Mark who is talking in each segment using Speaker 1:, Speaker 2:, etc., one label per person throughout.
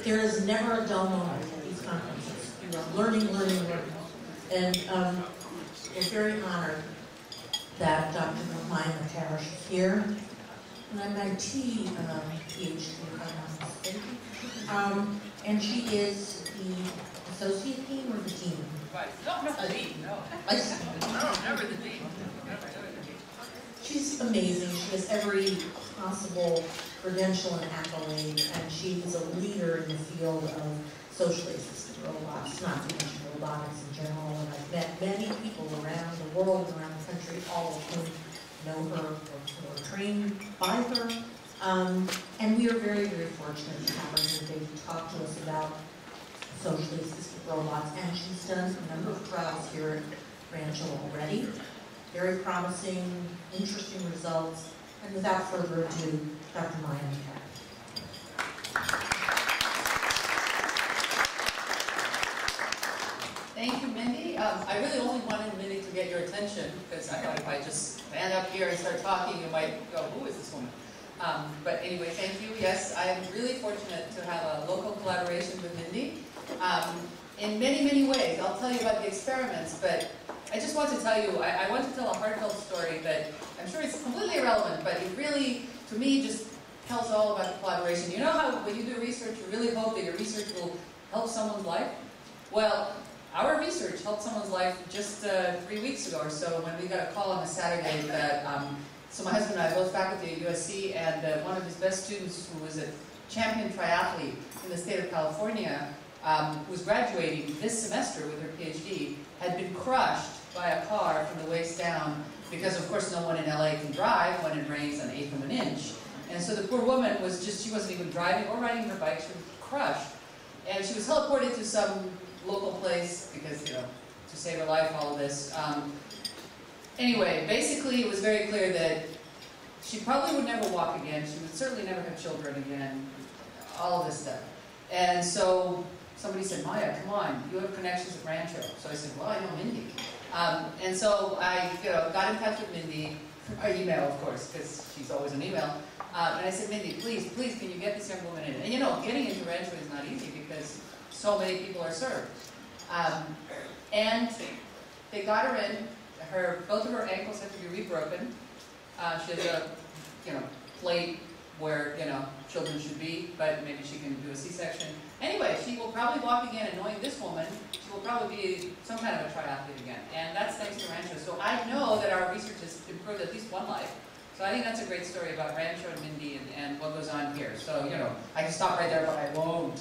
Speaker 1: There is never a dull moment at these conferences. You are learning, learning, learning. And we're very honored that Dr. Maja Mataric is here. And I'm MIT PhD, if I'm not mistaken. And she is the associate dean or the dean?
Speaker 2: Right. No, not the dean, no. No, never the dean. Never the dean.
Speaker 1: She's amazing. She has every possible credential and accolade, and she is a leader in the field of socially assisted robots, not to mention robotics in general. And I've met many people around the world, around the country, all of whom know her or are trained by her. And we are very, very fortunate to have her here today to talk to us about socially assisted robots. And she's done a number of trials here at Rancho already. Very promising, interesting results. And without further ado, Dr. Maja Mataric.
Speaker 2: Thank you, Mindy. I really only wanted Mindy to get your attention because I thought if I just stand up here and start talking, you might go, who is this woman? But anyway, thank you. Yes, I am really fortunate to have a local collaboration with Mindy in many, many ways. I'll tell you about the experiments, but I just want to tell you, I want to tell a heartfelt story that I'm sure it's completely irrelevant, but it really, to me, just tells all about the collaboration. You know how when you do research, you really hope that your research will help someone's life? Well, our research helped someone's life just 3 weeks ago or so when we got a call on a Saturday that, so my husband and I are both faculty at USC, and one of his best students, who was a champion triathlete in the state of California, who was graduating this semester with her PhD, had been crushed by a car from the waist down because, of course, no one in LA can drive when it rains an eighth of an inch. And so the poor woman was just, she wasn't even driving or riding her bike, she was crushed. And she was teleported to some local place because, you know, to save her life, all of this. Anyway, basically it was very clear that she probably would never walk again, she would certainly never have children again, all of this stuff. And so somebody said, Maja, come on, you have connections with Rancho. So I said, well, I know Mindy. And so I got in touch with Mindy, by email, of course, because she's always an email. And I said, Mindy, please, can you get this young woman in? And you know, getting into Rancho is not easy because so many people are served. And they got her in. Both of her ankles have to be rebroken. She has a, plate where, children should be, but maybe she can do a C-section. Anyway, she will probably walk again, and knowing this woman, she will probably be some kind of a triathlete again. And that's thanks to Rancho. So I know that our research has improved at least one life. So I think that's a great story about Rancho and Mindy and what goes on here. So, I can stop right there, but I won't.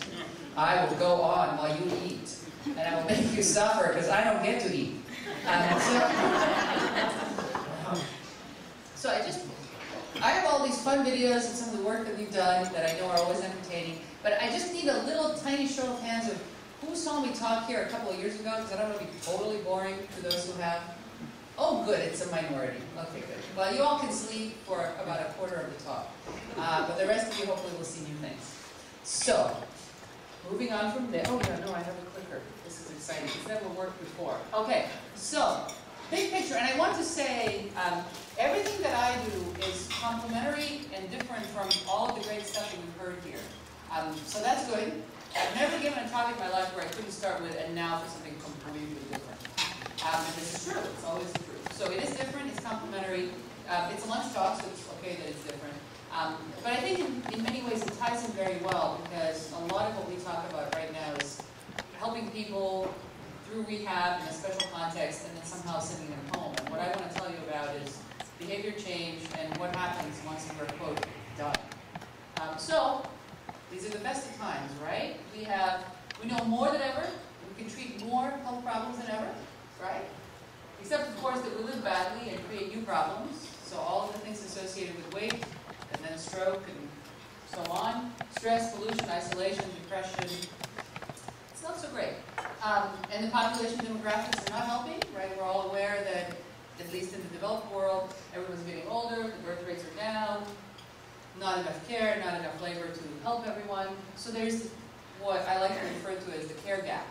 Speaker 2: I will go on while you eat. And I will make you suffer, because I don't get to eat. So I have all these fun videos and some of the work that we've done that I know are always entertaining, but I just need a little tiny show of hands of who saw me talk here a couple of years ago, because I don't want to be totally boring to those who have. Oh good, it's a minority. Okay, good. Well, you all can sleep for about a quarter of the talk, but the rest of you hopefully will see new things. So, moving on from there. Oh yeah, no, I have a clicker. This is exciting. It's never worked before. Okay, so, big picture, and I want to say, everything that I do is complementary and different from all of the great stuff that we've heard here. So that's good. I've never given a talk in my life where I couldn't start with, and now for something completely different. And this is true, it's always true. So it is different, it's complementary. It's a lunch talk, so it's okay that it's different. But I think in many ways it ties in very well, because a lot of what we talk about right now is helping people through rehab in a special context and then somehow sending them home. And what I want to tell you about is behavior change and what happens once you're, quote, done. So, these are the best of times, right? We know more than ever, we can treat more health problems than ever, right? Except, of course, that we live badly and create new problems. So all of the things associated with weight, and then stroke, and so on. Stress, pollution, isolation, depression. It's not so great. And the population demographics are not helping, right? We're all aware that, at least in the developed world, everyone's getting older, the birth rates are down, not enough care, not enough labor to help everyone. So there's what I like to refer to as the care gap.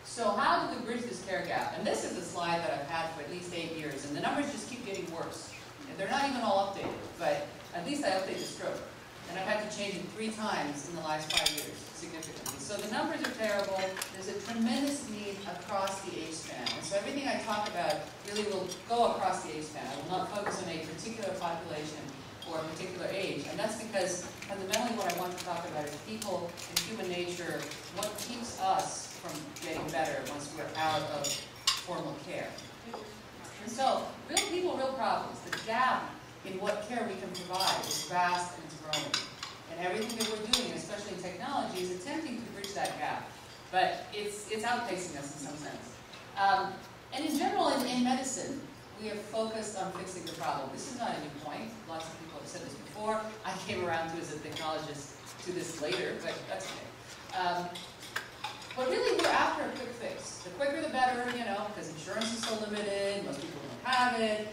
Speaker 2: So how do we bridge this care gap? And this is a slide that I've had for at least 8 years, and the numbers just keep getting worse. And they're not even all updated, but at least I update the stroke. And I've had to change it 3 times in the last 5 years, significantly. So the numbers are terrible. There's a tremendous need across the age span. And so everything I talk about really will go across the age span. I will not focus on a particular population or a particular age. And that's because fundamentally what I want to talk about is people and human nature, what keeps us from getting better once we're out of formal care. And so, real people, real problems. The gap in what care we can provide is vast and it's growing. And everything that we're doing, especially in technology, is attempting to bridge that gap. But it's outpacing us in some sense. And in general, in medicine, we have focused on fixing the problem. This is not a new point. Lots of people have said this before. I came around to as a technologist to this later, but that's okay. But really, we're after a quick fix. The quicker the better, you know, because insurance is so limited, most people don't have it,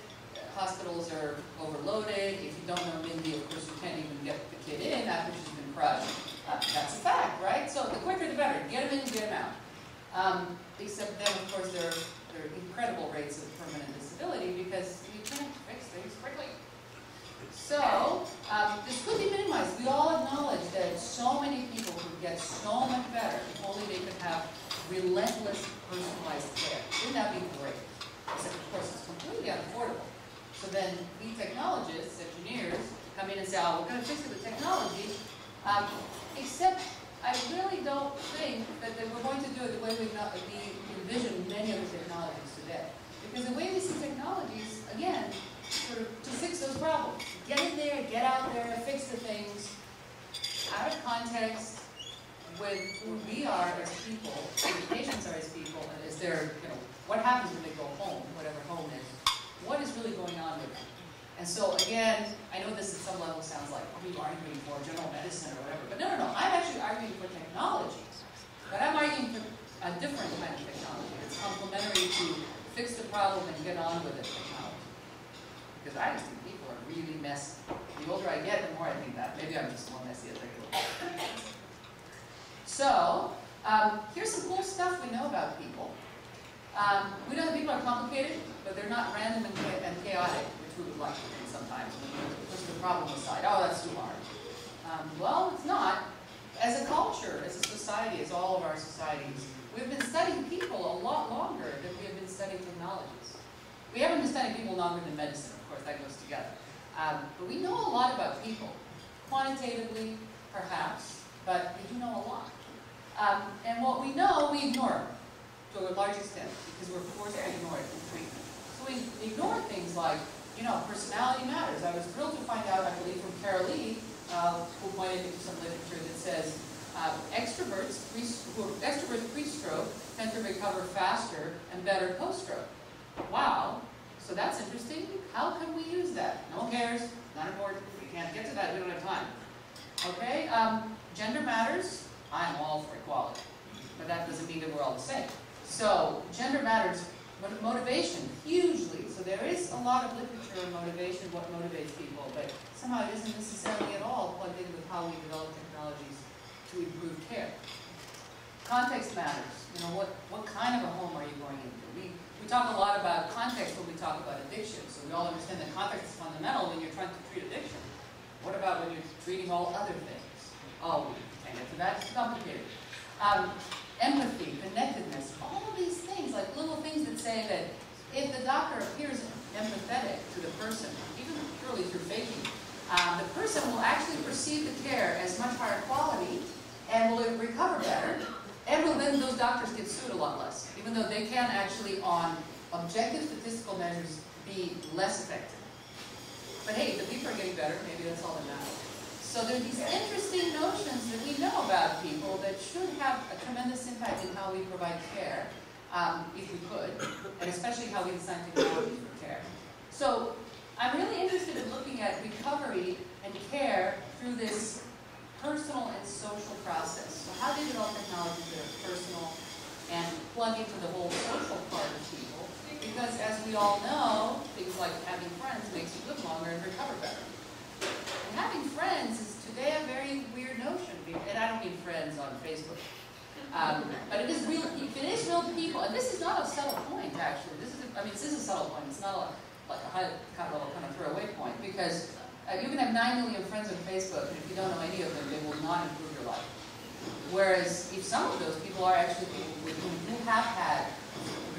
Speaker 2: hospitals are overloaded. If you don't know Mindy, of course, you can't even get the kid in after she's been crushed. That's a fact, right? So the quicker the better. Get them in, get them out. Except then, of course, there are incredible rates of permanent disability because you can't fix things quickly. So, this could be minimized. We all acknowledge that so many people could get so much better if only they could have relentless, personalized care. Wouldn't that be great? Except, of course, it's completely unaffordable. So then, we technologists, engineers, come in and say, oh, we're going to fix it with technology. Except, I really don't think that we're going to do it the way we envision many of the technologies today. Because the way we see technologies, again, sort of to fix those problems. Get in there, get out there, fix the things, out of context with who we are as people, who the patients are as people, and is there, you know, what happens when they go home, whatever home is, what is really going on with them. And so again, I know this at some level sounds like people arguing for general medicine or whatever, but no, I'm actually arguing for technology. But I'm arguing for a different kind of technology. It's complementary to fix the problem and get on with it technology. Because I just think people are really messy. The older I get, the more I think that. Maybe I'm just more messy as I go. So, here's some cool stuff we know about people. We know that people are complicated, but they're not random and chaotic, which we would like to think sometimes. Push the problem aside. Oh, that's too hard. Well, it's not. As a culture, as a society, as all of our societies, we've been studying people a lot longer than we have been studying technologies. We haven't been studying people longer than medicine, of course, that goes together. But we know a lot about people. Quantitatively, perhaps, but we do know a lot. And what we know, we ignore to a large extent, because we're forced to ignore it in treatment. So we ignore things like, you know, personality matters. I was thrilled to find out, I believe, from Carol Lee, who pointed to some literature that says extroverts pre-stroke tend to recover faster and better post-stroke. Wow, so that's interesting. How can we use that? No one cares, not important, we can't get to that, we don't have time. Okay, gender matters, I'm all for equality, but that doesn't mean that we're all the same. So, gender matters, motivation, hugely. So there is a lot of literature on motivation, what motivates people, but somehow it isn't necessarily at all plugged in with how we develop technologies to improve care. Context matters. You know, what kind of a home are you going into? We talk a lot about context when we talk about addiction, so we all understand that context is fundamental when you're trying to treat addiction. What about when you're treating all other things? Oh, we can't get to that, it's complicated. Empathy, connectedness, all of these things, like little things that say that if the doctor appears empathetic to the person, even purely through faking, the person will actually perceive the care as much higher quality and will recover better, and will then those doctors get sued a lot less, even though they can actually, on objective statistical measures, be less effective. But hey, the people are getting better, maybe that's all that matters. So there are these interesting notions that we know about people that should have a tremendous impact in how we provide care, if we could, and especially how we design technology for care. So I'm really interested in looking at recovery and care through this personal and social process. So how do you develop technologies that are personal and plug into the whole social part of people? Because as we all know, things like having friends makes you live longer and recover better. And having friends is today a very weird notion, and I don't mean friends on Facebook. But it is real. If it is real people, and this is not a subtle point actually. This is a subtle point. It's not like a high kind of throwaway point, because You can have 9 million friends on Facebook, and if you don't know any of them, they will not improve your life. Whereas if some of those people are actually people with whom you have had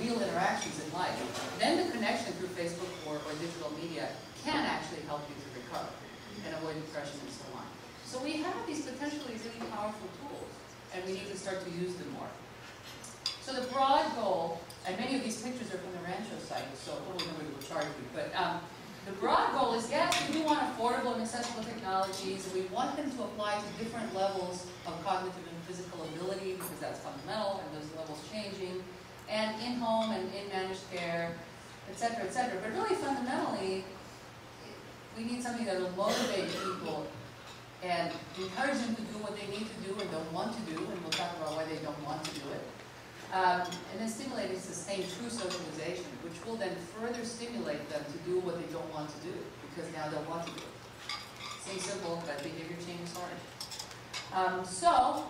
Speaker 2: real interactions in life, then the connection through Facebook or digital media can actually help you to recover and avoid depression and so on. So we have these potentially really powerful tools, and we need to start to use them more. So the broad goal, and many of these pictures are from the Rancho site, so probably nobody will charge me, but the broad goal is, yes, we do want affordable and accessible technologies, and we want them to apply to different levels of cognitive and physical ability, because that's fundamental, and those levels changing, and in-home and in managed care, et cetera, et cetera. But really, fundamentally, we need something that will motivate people and encourage them to do what they need to do and don't want to do, and we'll talk about why they don't want to do it. And then stimulate and sustain true socialization, which will then further stimulate them to do what they don't want to do, because now they'll want to do it. Seems simple, but behavior change is hard. So,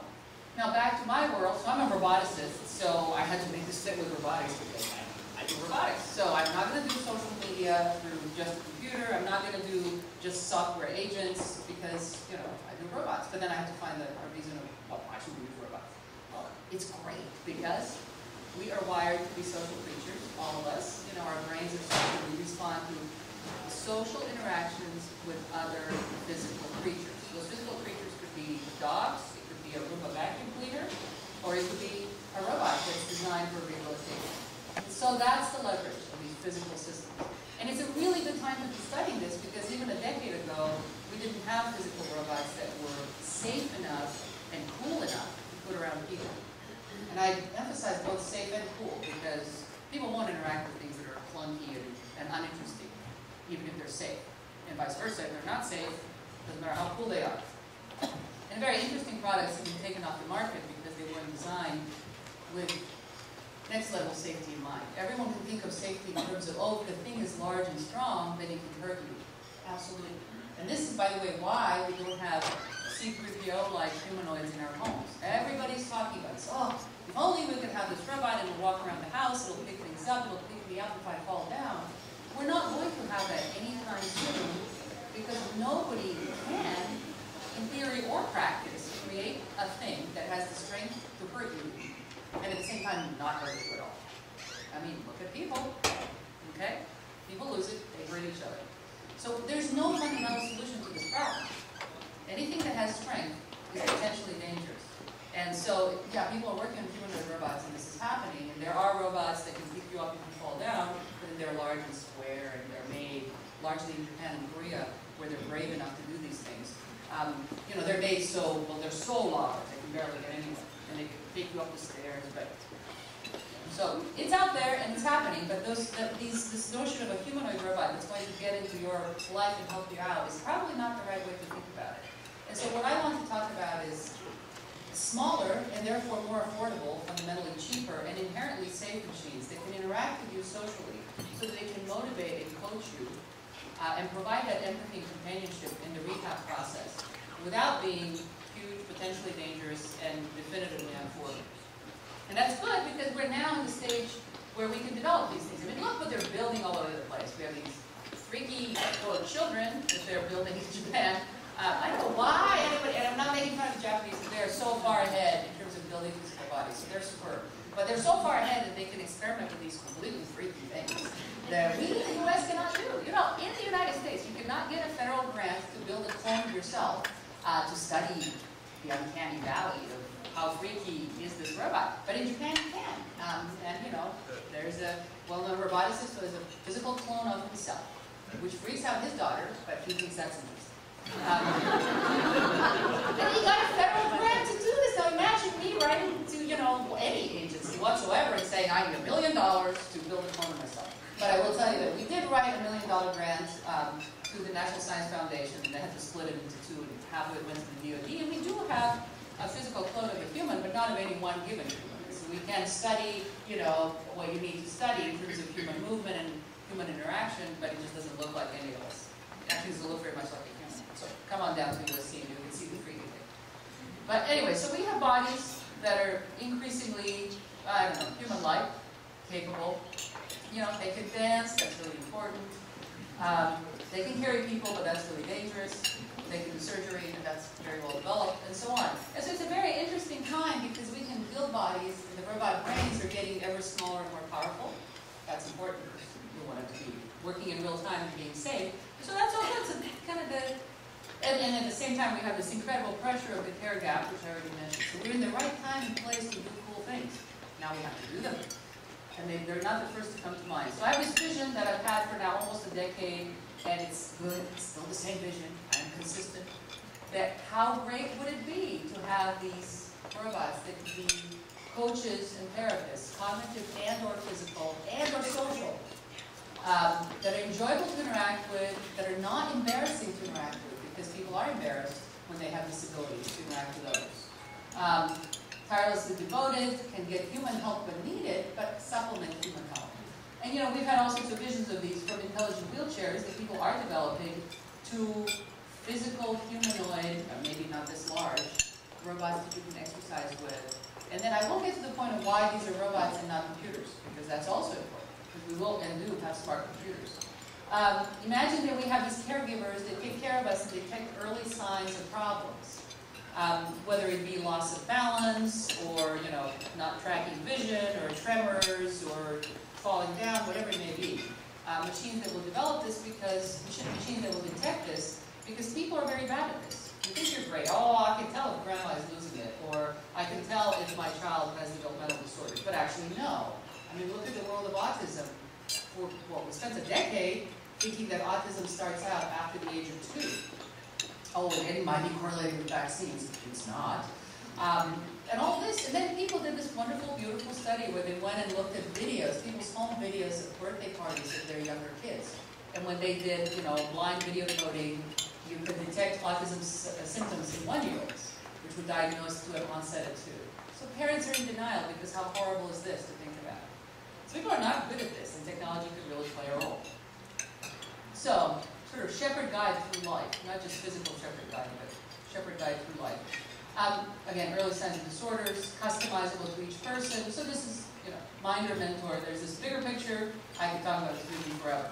Speaker 2: now back to my world. So I'm a roboticist, so I had to make this fit with robotics because I do robotics. So I'm not going to do social media through just a computer. I'm not going to do just software agents because, you know, I do robots. But then I have to find a reason of, well, why should we use robots? Well, it's great because we are wired to be social creatures, all of us. You know, our brains are social. We respond to social interactions with other physical creatures. Those physical creatures could be dogs, it could be a Roomba vacuum cleaner, or it could be a robot that's designed for rehabilitation. So that's the leverage of these physical systems. And it's a really good time to be studying this because even a decade ago, we didn't have physical robots that were safe enough and cool enough to put around people. And I emphasize both safe and cool because people won't interact with things that are clunky and uninteresting, even if they're safe. And vice versa, if they're not safe, doesn't matter how cool they are. And very interesting products have been taken off the market because they weren't designed with next level safety in mind. Everyone can think of safety in terms of, oh, if the thing is large and strong, then it can hurt you. Absolutely. And this is, by the way, why we don't have C-3PO-like humanoids in our homes. Everybody's talking about this. Oh, if only we could have this robot and it'll walk around the house, it'll pick things up, it'll pick me up if I fall down. We're not going to have that anytime soon because nobody can, in theory or practice, create a thing that has the strength to hurt you and at the same time not hurt you at all. I mean, look at people, okay? People lose it, they hurt each other. So there's no fundamental solution to this problem. Anything that has strength is potentially dangerous. And so, yeah, people are working on humanoid robots and this is happening. And there are robots that can pick you up if you fall down, but they're large and square and they're made largely in Japan and Korea where they're brave enough to do these things. You know, they're made so, well, they're so large, they can barely get anywhere. And they can take you up the stairs, but... So, it's out there and it's happening, but this notion of a humanoid robot that's going to get into your life and help you out is probably not the right way to think about it. And so what I want to talk about is smaller and therefore more affordable, fundamentally cheaper, and inherently safe machines that can interact with you socially so that they can motivate and coach you and provide that empathy and companionship in the rehab process without being huge, potentially dangerous, and definitively unaffordable. And that's good because we're now in the stage where we can develop these things. I mean, look what they're building all over the place. We have these freaky children that they're building in Japan. I don't know why anybody, and I'm not making fun of the Japanese, but they're so far ahead in terms of building physical bodies. So they're superb. But they're so far ahead that they can experiment with these completely freaky things that we in the US cannot do. You know, in the United States, you cannot get a federal grant to build a clone of yourself to study the uncanny valley of how freaky is this robot. But in Japan, you can. And, you know, there's a well-known roboticist who has a physical clone of himself, which freaks out his daughter, but he thinks that's interesting. And he got a federal grant to do this. Now imagine me writing to, you know, any agency whatsoever and saying, I need $1 million to build a clone of myself. But I will tell you that we did write a $1 million grant to the National Science Foundation, and they had to split it into two, and half of it went to the DoD. And we do have a physical clone of a human, but not of any one given human. So we can study, you know, what you need to study in terms of human movement and human interaction, but it just doesn't look like any of us. It actually doesn't look very much like a human. So come on down to USC and you can see the freaky thing. But anyway, so we have bodies that are increasingly, I don't know, human-like, capable. You know, they can dance, that's really important. They can carry people, but that's really dangerous. They can do surgery, and that's very well developed, and so on. And so it's a very interesting time because we can build bodies, and the robot brains are getting ever smaller and more powerful. That's important because you want it to be working in real time and being safe. So that's all. That's kind of the. And at the same time, we have this incredible pressure of the care gap, which I already mentioned. So we're in the right time and place to do cool things. Now we have to do them. And they're not the first to come to mind. So I have this vision that I've had for now almost a decade, and it's good, it's still the same vision, I'm consistent, that how great would it be to have these robots that could be coaches and therapists, cognitive and or physical and or social, that are enjoyable to interact with, that are not embarrassing to interact with, because people are embarrassed when they have disabilities to interact with others. Tirelessly devoted, can get human help when needed, but supplement human help. And you know, we've had all sorts of visions of these, from intelligent wheelchairs that people are developing to physical humanoid, maybe not this large, robots that you can exercise with. And then I will get to the point of why these are robots and not computers, because that's also important, because we will and do have smart computers. Imagine that we have these caregivers that take care of us and detect early signs of problems. Whether it be loss of balance, or you know, not tracking vision, or tremors, or falling down, whatever it may be. Machines that will develop this because, machines that will detect this, because people are very bad at this. You think you're great. Oh, I can tell if grandma is losing it, or I can tell if my child has developmental disorders. But actually, no. I mean, look at the world of autism. For, well, we spent a decade thinking that autism starts out after the age of 2. Oh, and it might be correlated with vaccines. It's not. And all this, and then people did this wonderful, beautiful study where they went and looked at videos, people's home videos of birthday parties of their younger kids. And when they did, you know, blind video coding, you could detect autism symptoms in 1-year-olds, which were diagnosed to have onset at 2. So parents are in denial because how horrible is this to think about? So people are not good at this, and technology could really play a role. So, sort of shepherd guide through life, not just physical shepherd guide, but shepherd guide through life. Again, early signs of disorders, customizable to each person. So this is, you know, mind or mentor. There's this bigger picture. I could talk about this with you forever.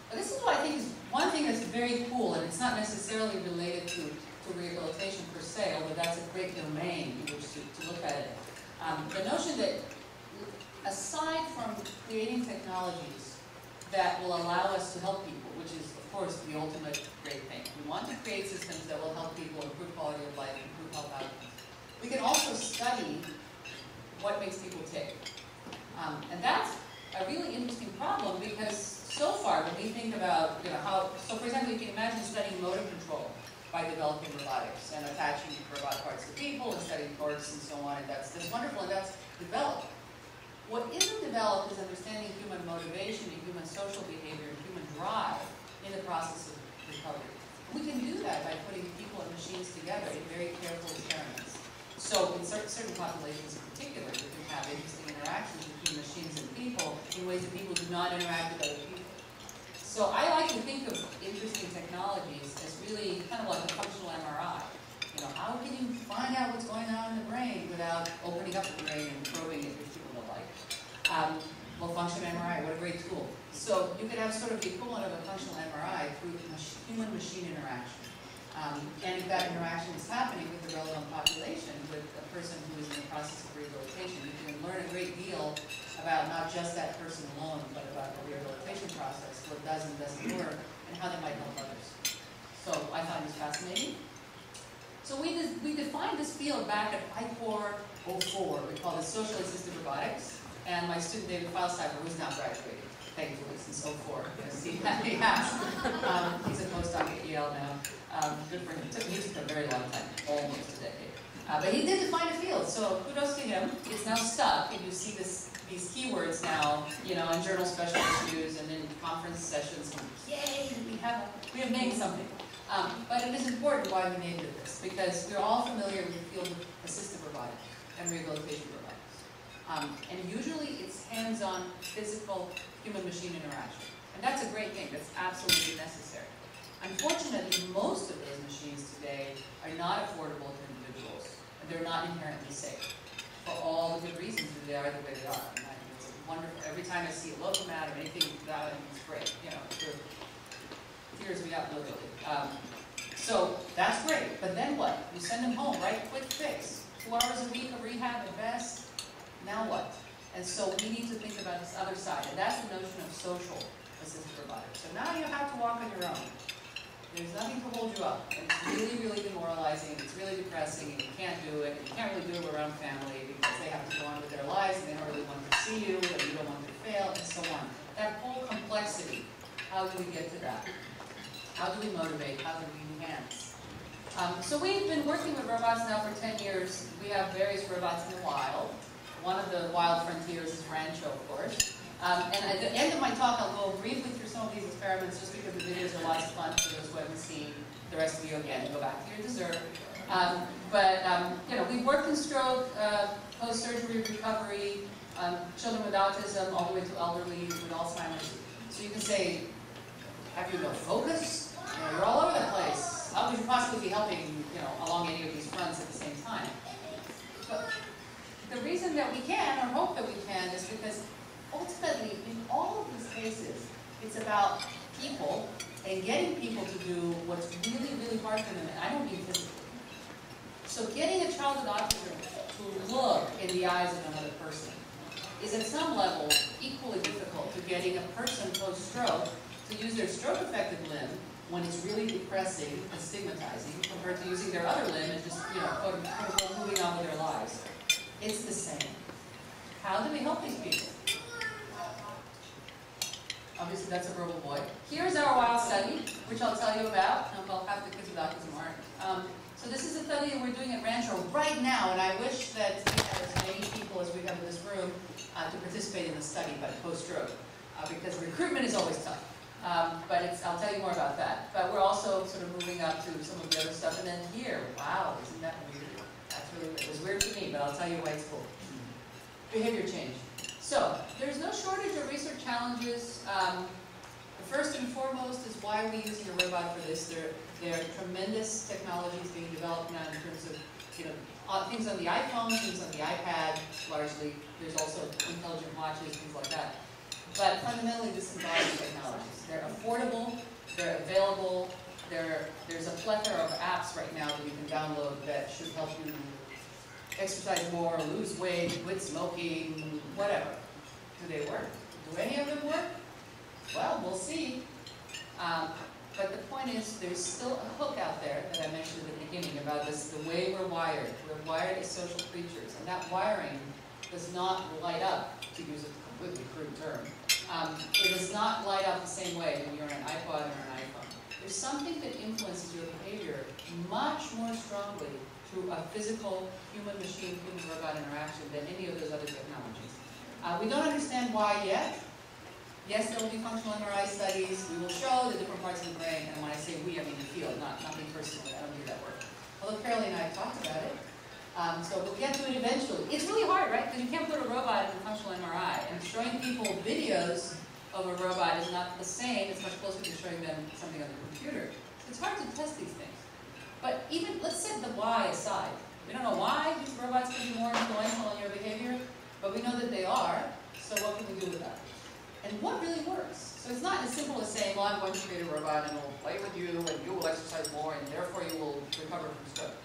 Speaker 2: But this is what I think is one thing that's very cool, and it's not necessarily related to rehabilitation per se, although that's a great domain in which to look at it. The notion that aside from creating technologies that will allow us to help people, which is, of course, the ultimate great thing. We want to create systems that will help people improve quality of life, improve health outcomes. We can also study what makes people tick. And that's a really interesting problem because so far, when we think about, you know, how, so for example, you can imagine studying motor control by developing robotics and attaching robot parts to people and studying torques and so on, and that's wonderful, and that's developed. What isn't developed is understanding human motivation and human social behavior and human drive in the process of recovery. We can do that by putting people and machines together in very careful experiments. So in certain populations in particular, we can have interesting interactions between machines and people in ways that people do not interact with other people. So I like to think of interesting technologies as really kind of like a functional MRI. You know, how can you find out what's going on in the brain without opening up the brain and probing it, which people don't like? Well, functional MRI, what a great tool. So you could have sort of the equivalent of a functional MRI through human-machine interaction. And if that interaction is happening with the relevant population, with a person who is in the process of rehabilitation, you can learn a great deal about not just that person alone, but about the rehabilitation process, what does and doesn't work, and how they might help others. So I found this fascinating. So we defined this field back at I-Core 04. We call it Social Assistive Robotics. And my student, David Feilsheimer, who's now graduated, thankfully, since 04. Yes, he has. He's a postdoc at Yale now. Good for him. It took a very long time, almost a decade. But he did define a field, so kudos to him. It's now stuck, and you see these keywords now, you know, in journal special issues and in conference sessions. And yay, we have named something. But it is important why we named it this, because we're all familiar with the field of assistive robotics and rehabilitation robotics. And usually it's hands-on, physical, human-machine interaction. And that's a great thing. That's absolutely necessary. Unfortunately, most of those machines today are not affordable to individuals, and they're not inherently safe for all the good reasons that they are the way they are. And I think it's wonderful. Every time I see a Locomat or anything like that, I think it's great. You know, tears me up literally. So that's great, but then what? You send them home, right? Quick fix. 2 hours a week of rehab at best. Now what? And so we need to think about this other side, and that's the notion of social assistive robotics. So now you have to walk on your own. There's nothing to hold you up. And it's really, really demoralizing, and it's really depressing, and you can't do it, and you can't really do it around family because they have to go on with their lives, and they don't really want to see you, and you don't want to fail, and so on. That whole complexity, how do we get to that? How do we motivate? How do we enhance? So we've been working with robots now for 10 years. We have various robots in the wild. One of the wild frontiers is Rancho, of course. And at the end of my talk, I'll go briefly through some of these experiments just because the videos are lots of fun for those who haven't seen. The rest of you, again, go back to your dessert. You know, we've worked in stroke, post-surgery recovery, children with autism, all the way to elderly with Alzheimer's. So you can say, have you no focus? You know, you're all over the place. How could you possibly be helping, you know, along any of these fronts at the same time? But the reason that we can, or hope that we can, is because ultimately, in all of these cases, it's about people and getting people to do what's really, really hard for them, and I don't mean physically. So getting a child with autism to look in the eyes of another person is at some level equally difficult to getting a person post-stroke to use their stroke-affected limb when it's really depressing and stigmatizing compared to using their other limb and just, you know, quote unquote, moving on with their lives. It's the same. How do we help these people? Obviously, that's a verbal void. Here's our wild study, which I'll tell you about. Well, half the kids with autism aren't. So this is a study that we're doing at Rancho right now, and I wish that we had as many people as we have in this room to participate in the study, but post-stroke, because recruitment is always tough. I'll tell you more about that. But we're also sort of moving up to some of the other stuff. And then here, wow, isn't that weird? That's really weird. It was weird to me, but I'll tell you why it's cool. Behavior change. So, there's no shortage of research challenges. The first and foremost is why are we using a robot for this? There are tremendous technologies being developed now in terms of, you know, things on the iPhone, things on the iPad, largely. There's also intelligent watches, things like that. But fundamentally, this embodies technologies. They're affordable, they're available, there's a plethora of apps right now that you can download that should help you exercise more, lose weight, quit smoking, whatever. Do they work? Do any of them work? Well, we'll see. But the point is, there's still a hook out there that I mentioned at the beginning about this, the way we're wired. We're wired as social creatures, and that wiring does not light up, to use a completely crude term. It does not light up the same way when you're on an iPod or an iPhone. There's something that influences your behavior much more strongly through a physical human-machine, human-robot interaction than any of those other technologies. We don't understand why yet. Yes, there will be functional MRI studies. We will show the different parts of the brain, and when I say we, I mean the field, not me personally. I don't do that work. Although Carolee and I have talked about it. So we'll get to it eventually. It's really hard, right? Because you can't put a robot in a functional MRI. And showing people videos of a robot is not the same. It's much closer to showing them something on the computer. So it's hard to test these things. But even, let's set the why aside. We don't know why these robots can be more influential on your behavior, but we know that they are. So what can we do with that? And what really works? So it's not as simple as saying, well, I'm going to create a robot and it will play with you and you will exercise more and therefore you will recover from stroke.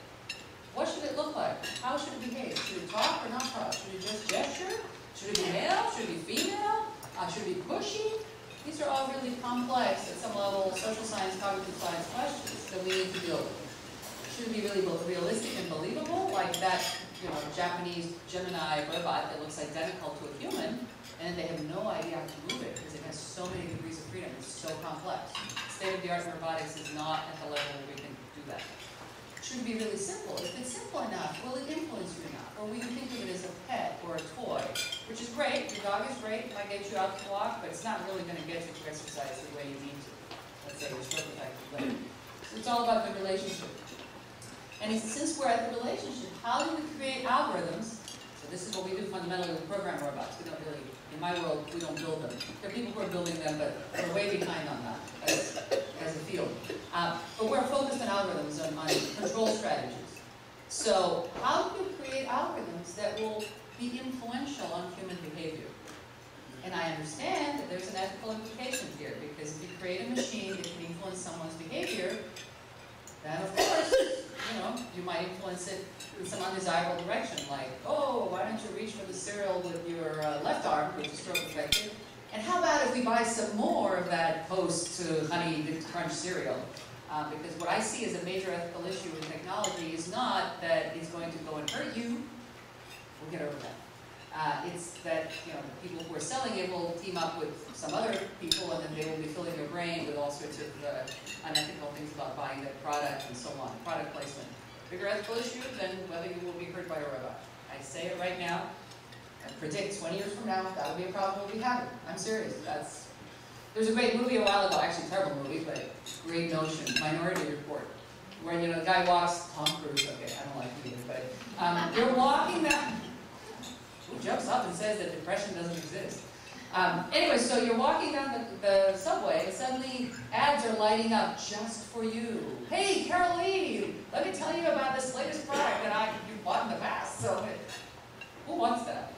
Speaker 2: What should it look like? How should it behave? Should it talk or not talk? Should it just gesture? Should it be male? Should it be female? Should it be pushy? These are all really complex, at some level, social science, cognitive science questions that we need to deal with. Should it be really both realistic and believable, like that, you know, Japanese Gemini robot that looks identical to a human, and they have no idea how to move it because it has so many degrees of freedom. It's so complex. State-of-the-art in robotics is not at the level where we can do that. Should it be really simple? If it's simple enough, will it influence you enough? Or will you think of it as a pet or a toy? Which is great. Your dog is great. It might get you out to walk, but it's not really going to get you to exercise the way you need to. Let's say you're stroke affected. So it's all about the relationship. And since we're at the relationship, how do we create algorithms? So this is what we do fundamentally with program robots. We don't really, in my world, we don't build them. There are people who are building them, but we're way behind on that as a field. But we're focused on algorithms, on control strategies. So how do you create algorithms that will be influential on human behavior? And I understand that there's an ethical implication here, because if you create a machine that can influence someone's behavior, then of course, you might influence it in some undesirable direction, like, oh, why don't you reach for the cereal with your left arm, which is stroke affected, and how about if we buy some more of that post-honey crunch cereal? Because what I see as a major ethical issue with technology is not that it's going to go and hurt you. We'll get over that. It's that the people who are selling it will team up with some other people, and then they will be filling your brain with all sorts of unethical things about buying that product and so on. Product placement. Bigger ethical issue than whether you will be hurt by a robot. I say it right now. I predict 20 years from now that will be a problem we'll be having. I'm serious. There's a great movie a while ago, actually a terrible movie, but great notion, Minority Report, where the guy walks, Tom Cruise, okay, I don't like him either, but you're walking down, who jumps up and says that depression doesn't exist? Anyway, so you're walking down the subway, and suddenly ads are lighting up just for you. Hey, Caroline, let me tell you about this latest product that you bought in the past. So, who wants that?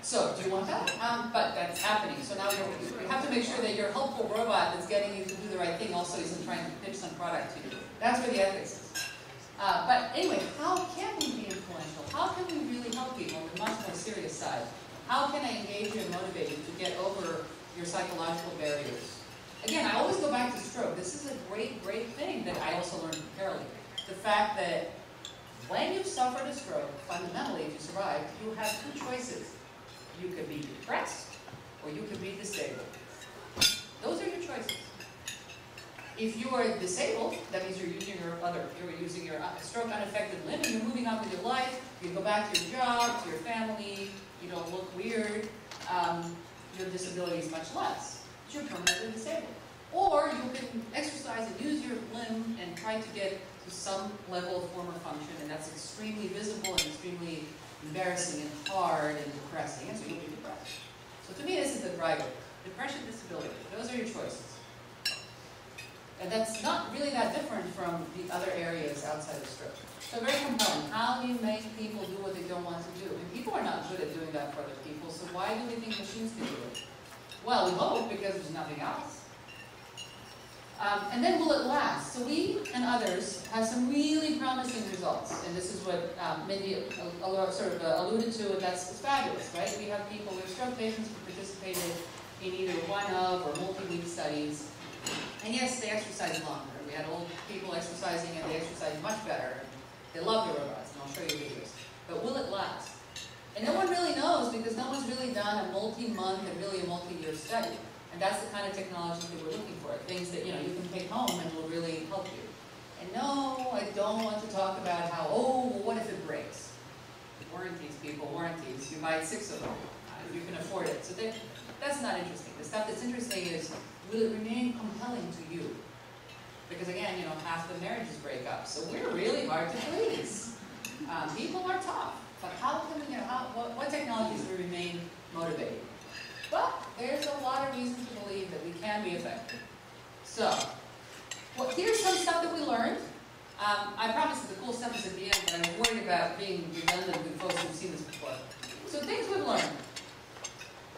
Speaker 2: So, do you want that? But that's happening. So now you have to make sure that your helpful robot that's getting you to do the right thing also isn't trying to pitch some product to you. That's where the ethics is. But anyway, how can we be influential? How can we really help people on the much more serious side? How can I engage you and motivate you to get over your psychological barriers? Again, I always go back to stroke. This is a great, great thing that I also learned from Caroline. The fact that when you've suffered a stroke, fundamentally, if you survive, you have two choices. You could be depressed, or you could be disabled. Those are your choices. If you are disabled, that means you're using your stroke unaffected limb, and you're moving on with your life. You go back to your job, to your family. You don't look weird. Your disability is much less. But you're permanently disabled. Or you can exercise and use your limb and try to get to some level of former function, and that's extremely visible and extremely embarrassing and hard and depressing, and so you'll be depressed. So to me, this is the driver. Depression, disability, those are your choices. And that's not really that different from the other areas outside of stroke. So very compelling. How do you make people do what they don't want to do? And people are not good at doing that for other people, so why do we think machines can do it? Well, we hope because there's nothing else. And then will it last? So we and others have some really promising results, and this is what Mindy sort of alluded to, and it's fabulous, right? We have people with stroke patients who participated in either one of or multi-week studies, and yes, they exercise longer. We had old people exercising, and they exercise much better. They love the robots, and I'll show you videos. But will it last? And no one really knows, because no one's really done a multi-month and really a multi-year study. And that's the kind of technology that we're looking for, things that you can take home and will really help you. And no, I don't want to talk about how, well, what if it breaks? Warranties, people, warranties. You buy 6 of them, if you can afford it. So that's not interesting. The stuff that's interesting is, will it remain compelling to you? Because again, half the marriages break up. So we're really hard to please. People are tough. But how can we, what technologies will remain motivating? But there's a lot of reasons to believe that we can be effective. So, here's some stuff that we learned. I promise that the cool stuff is at the end, but I'm worried about being redundant with folks who've seen this before. So things we've learned.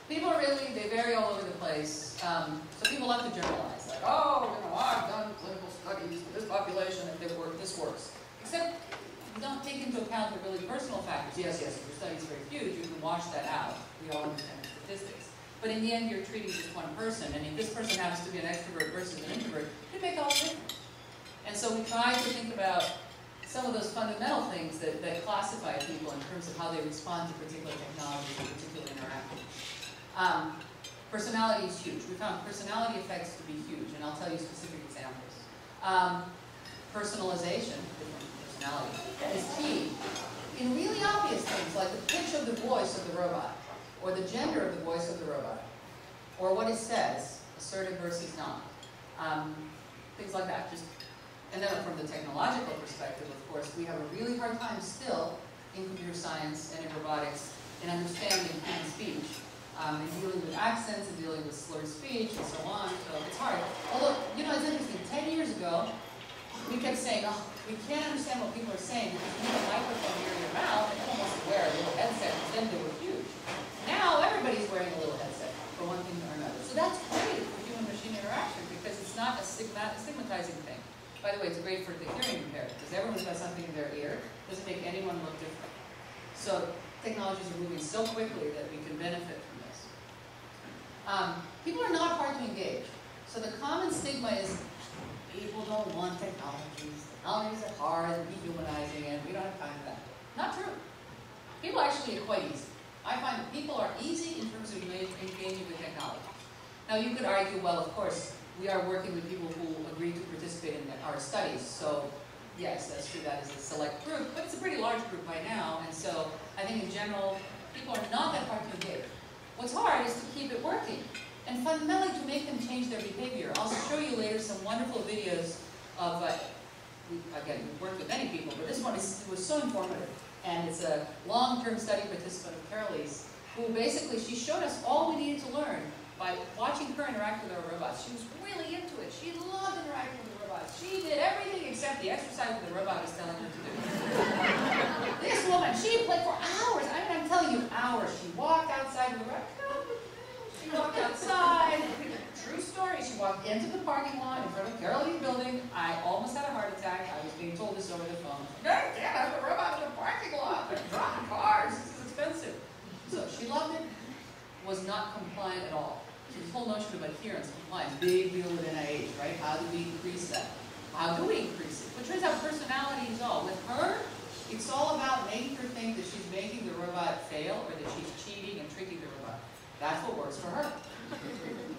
Speaker 2: People they vary all over the place. So people love to generalize, like, I've done clinical studies with this population, and this works. Except, you don't take into account the really personal factors. Yes, if your study is very huge, you can wash that out. We all understand the statistics. But in the end, you're treating just one person, and if this person happens to be an extrovert versus an introvert, it make all the difference. And so we try to think about some of those fundamental things that classify people in terms of how they respond to particular technologies or particular interactions. Personality is huge. We found personality effects to be huge, and I'll tell you specific examples. Personalization, different personality, is key in really obvious things like the pitch of the voice of the robot, or the gender of the voice of the robot, or what it says, assertive versus not. Things like that. And then from the technological perspective, of course, we have a really hard time still in computer science and in robotics in understanding human speech, and dealing with accents and dealing with slurred speech and so on. So it's hard. Although, it's interesting. 10 years ago, we kept saying, we can't understand what people are saying because you need a microphone near your mouth and you almost wear a little headset, because then they were huge. Now everybody's wearing a different. So technologies are moving so quickly that we can benefit from this. People are not hard to engage. So the common stigma is people don't want technologies. Technologies are hard and dehumanizing and we don't have time for that. Not true. People actually are quite easy. I find that people are easy in terms of engaging with technology. Now you could argue, well, of course, we are working with people who agree to participate in our studies. So yes, that's true, that is a select group, but it's a pretty large group by now. And so I think in general, people are not that hard to engage. What's hard is to keep it working. And fundamentally to make them change their behavior. I'll show you later some wonderful videos of, again, we've worked with many people, but this one was so informative. And it's a long-term study participant of Carolee's, who basically, she showed us all we needed to learn by watching her interact with our robots. She was really into it. She loved interacting with the robots. She did everything except the exercise that the robot was telling her to do. This woman, she played for hours. I mean, I'm telling you, hours. She walked outside with the robot. She walked outside. True story. She walked into the parking lot in front of Carolee's building. I almost had a heart attack. I was being told this over the phone. God damn, I have a robot in the parking lot. They're driving cars. This is expensive. So she loved it. Was not compliant at all. So this whole notion of adherence, compliance, big deal within IH, right? How do we increase that? How do we increase it? But turns out personality is all. With her, it's all about making her think that she's making the robot fail or that she's cheating and tricking the robot. That's what works for her.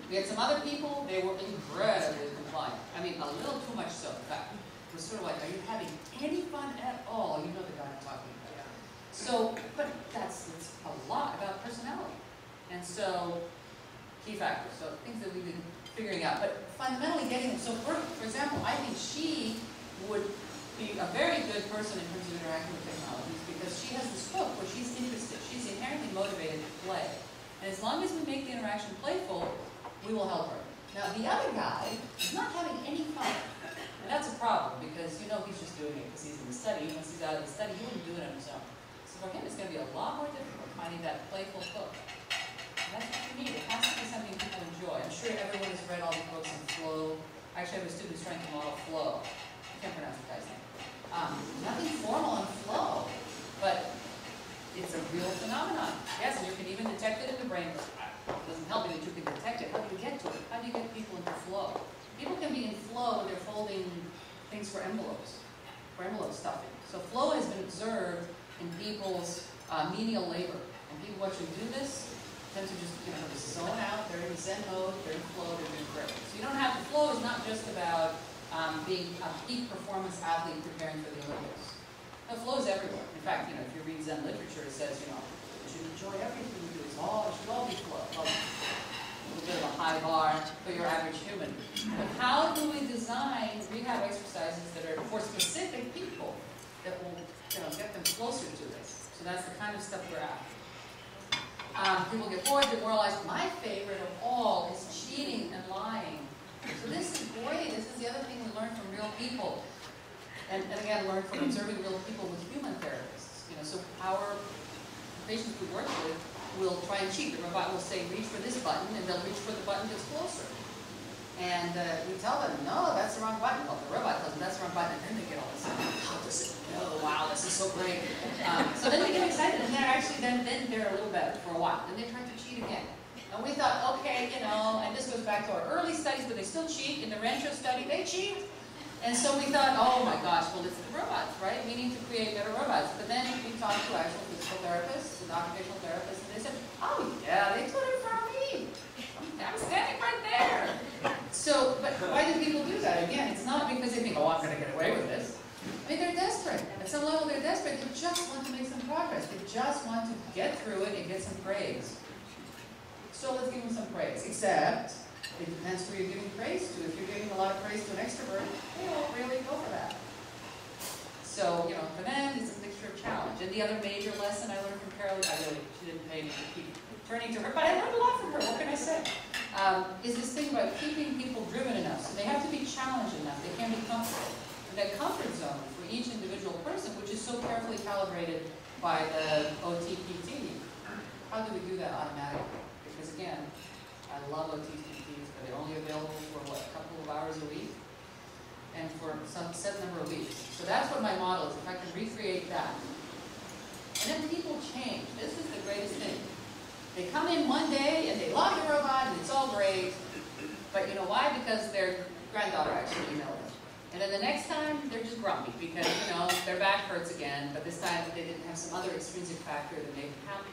Speaker 2: We had some other people, they were incredibly compliant. I mean, a little too much so, in fact. It was sort of like, are you having any fun at all? You know the guy I'm talking about. So, but that's a lot about personality. And so, key factors, so things that we've been figuring out. But fundamentally getting them, so for example, I think she would be a very good person in terms of interacting with technologies because she has this hook where she's interested. She's inherently motivated to play. And as long as we make the interaction playful, we will help her. Now, the other guy is not having any fun. And that's a problem because you know he's just doing it because he's in the study. Once he's out of the study, he wouldn't do it on his own. So for him, it's going to be a lot more difficult finding that playful hook. And that's what you need. It has to be something people enjoy. I'm sure everyone has read all the books on flow. Actually, I have a student who's trying to model flow. I can't pronounce the guy's name. Nothing formal on flow, but it's a real phenomenon. Yes, and you can even detect it in the brain. It doesn't help you that you can detect it. How do you get to it? How do you get people into flow? People can be in flow when they're folding things for envelope stuffing. So flow has been observed in people's menial labor. And people watching do this tend to just zone out. They're in Zen mode. They're in flow. They're doing great. So you don't have, the flow is not just about being a peak performance athlete preparing for the Olympics. No, flow is everywhere. In fact, if you read Zen literature, it says, you should enjoy everything you do. It should all be flow. Well, a little bit of a high bar for your average human. But how do we design rehab exercises that are for specific people that will get them closer to this? So that's the kind of stuff we're after. People get bored, demoralized. My favorite of all is cheating and lying. So this is great. This is the other thing we learn from real people. And again, learn from observing real people with human therapists. So our patients we work with will try and cheat. The robot will say, reach for this button, and they'll reach for the button that's closer. And we tell them, no, that's the wrong button. Well, the robot tells them that's the wrong button, and then they get all this, how does it know? Wow, this is so great. So then they get excited, and they're actually, then they're a little better for a while. Then they try to cheat again. And we thought, okay, and this goes back to our early studies, but they still cheat. In the Rancho study, they cheat. And so we thought, oh my gosh, well, it's the robots, right? We need to create better robots. But then we talked to actual physical therapists and occupational therapists, and they said, oh yeah, they took it from me. I'm standing right there. So, but why do people do that? Again, it's not because they think, oh, I'm going to get away with this. I mean, they're desperate. At some level, they're desperate. They just want to make some progress. They just want to get through it and get some praise. So let's give them some praise. Except, it depends who you're giving praise to. If you're giving a lot of praise to an extrovert, they won't really go for that. So, for them, it's a mixture of challenge. And the other major lesson I learned from Carolee, she didn't pay me to keep turning to her, but I learned a lot from her, what can I say? Is this thing about keeping people driven enough. So they have to be challenged enough. They can't be comfortable. And that comfort zone for each individual person, which is so carefully calibrated by the OTPT, how do we do that automatically? Because again, I love OTPTs, but they're only available for, a couple of hours a week? And for some set number of weeks. So that's what my model is. If I can recreate that, They come in one day and they love the robot and it's all great. But you know why? Because their granddaughter actually emailed them. And then the next time, they're just grumpy because, you know, their back hurts again, but this time they didn't have some other extrinsic factor that made them happy.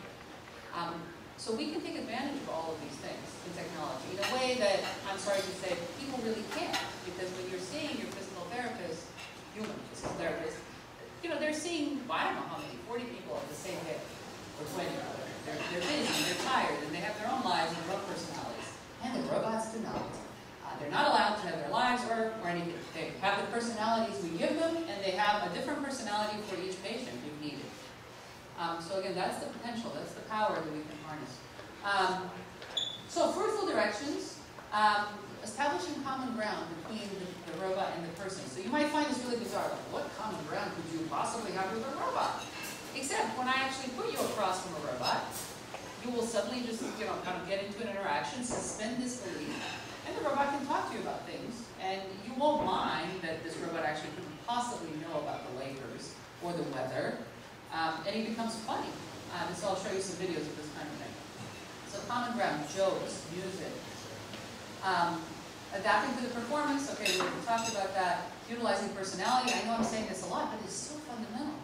Speaker 2: So we can take advantage of all of these things in technology in a way that, I'm sorry to say, people really can't. Because when you're seeing your physical therapist, human physical therapist, you know, they're seeing, well, I don't know how many, 40 people at the same day, or 20. They're busy, they're tired, and they have their own lives and their own personalities. And the robots do not. They're not allowed to have their lives or anything. They have the personalities we give them, and they have a different personality for each patient if needed. So again, that's the potential, that's the power that we can harness. So fruitful directions, establishing common ground between the robot and the person. So you might find this really bizarre, like what common ground could you possibly have with a robot? Except when I actually put you across from a robot, you will suddenly just, you know, kind of get into an interaction, suspend disbelief, and the robot can talk to you about things, and you won't mind that this robot actually couldn't possibly know about the Lakers or the weather, and it becomes funny. And so I'll show you some videos of this kind of thing. So common ground, jokes, music. Adapting to the performance, okay, we talked about that. Utilizing personality, I know I'm saying this a lot, but it's so fundamental.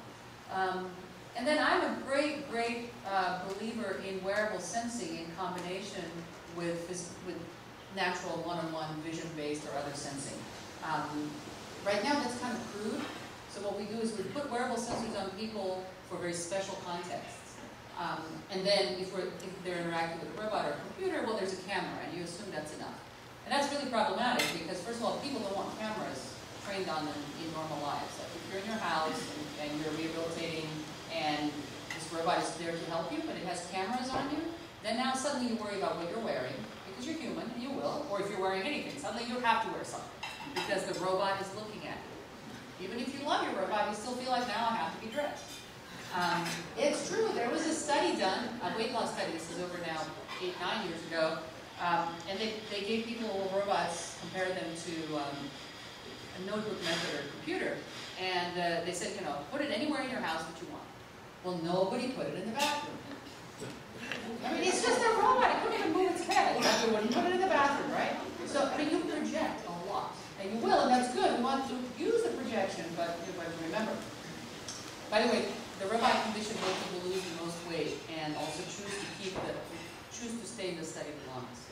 Speaker 2: And then I'm a great believer in wearable sensing in combination with natural one-on-one vision-based or other sensing. Right now that's kind of crude, so what we do is we put wearable sensors on people for very special contexts. And then if they're interacting with a robot or a computer, well, there's a camera, and you assume that's enough. And that's really problematic because, first of all, people don't want cameras trained on them in normal lives. Like if you're in your house and you're rehabilitating and this robot is there to help you, but it has cameras on you, then now suddenly you worry about what you're wearing, because you're human, and you will, or if you're wearing anything, suddenly you have to wear something, because the robot is looking at you. Even if you love your robot, you still feel like, now I have to be dressed. It's true, there was a study done, a weight loss study, this is over now 8-9 years ago, and they gave people robots, compared them to a notebook method or a computer, and they said, you know, put it anywhere in your house that you want. Well, nobody put it in the bathroom. I mean, it's just a robot, it couldn't even move its head. You wouldn't put it in the bathroom, right? So, I mean, you project a lot, and you will, and that's good. We want to use the projection, but you have to remember. By the way, the robot condition where people lose the most weight and also choose to stay in the study the longest.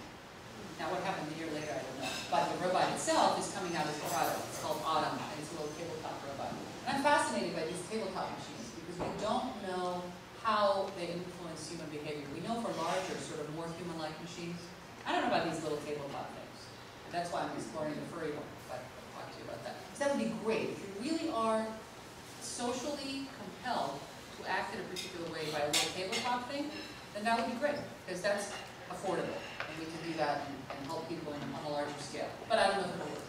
Speaker 2: Now, what happened a year later, I don't know. But the robot itself is coming out as a product. It's called Autumn, and it's a little tabletop robot. And I'm fascinated by these tabletop machines because we don't know how they influence human behavior. We know for larger, sort of more human-like machines. I don't know about these little tabletop things. That's why I'm exploring the furry one, but I'll talk to you about that. Because that would be great. If you really are socially compelled to act in a particular way by a little tabletop thing, then that would be great, because that's affordable. And we can do that and help people on a larger scale. But I don't know if it'll work.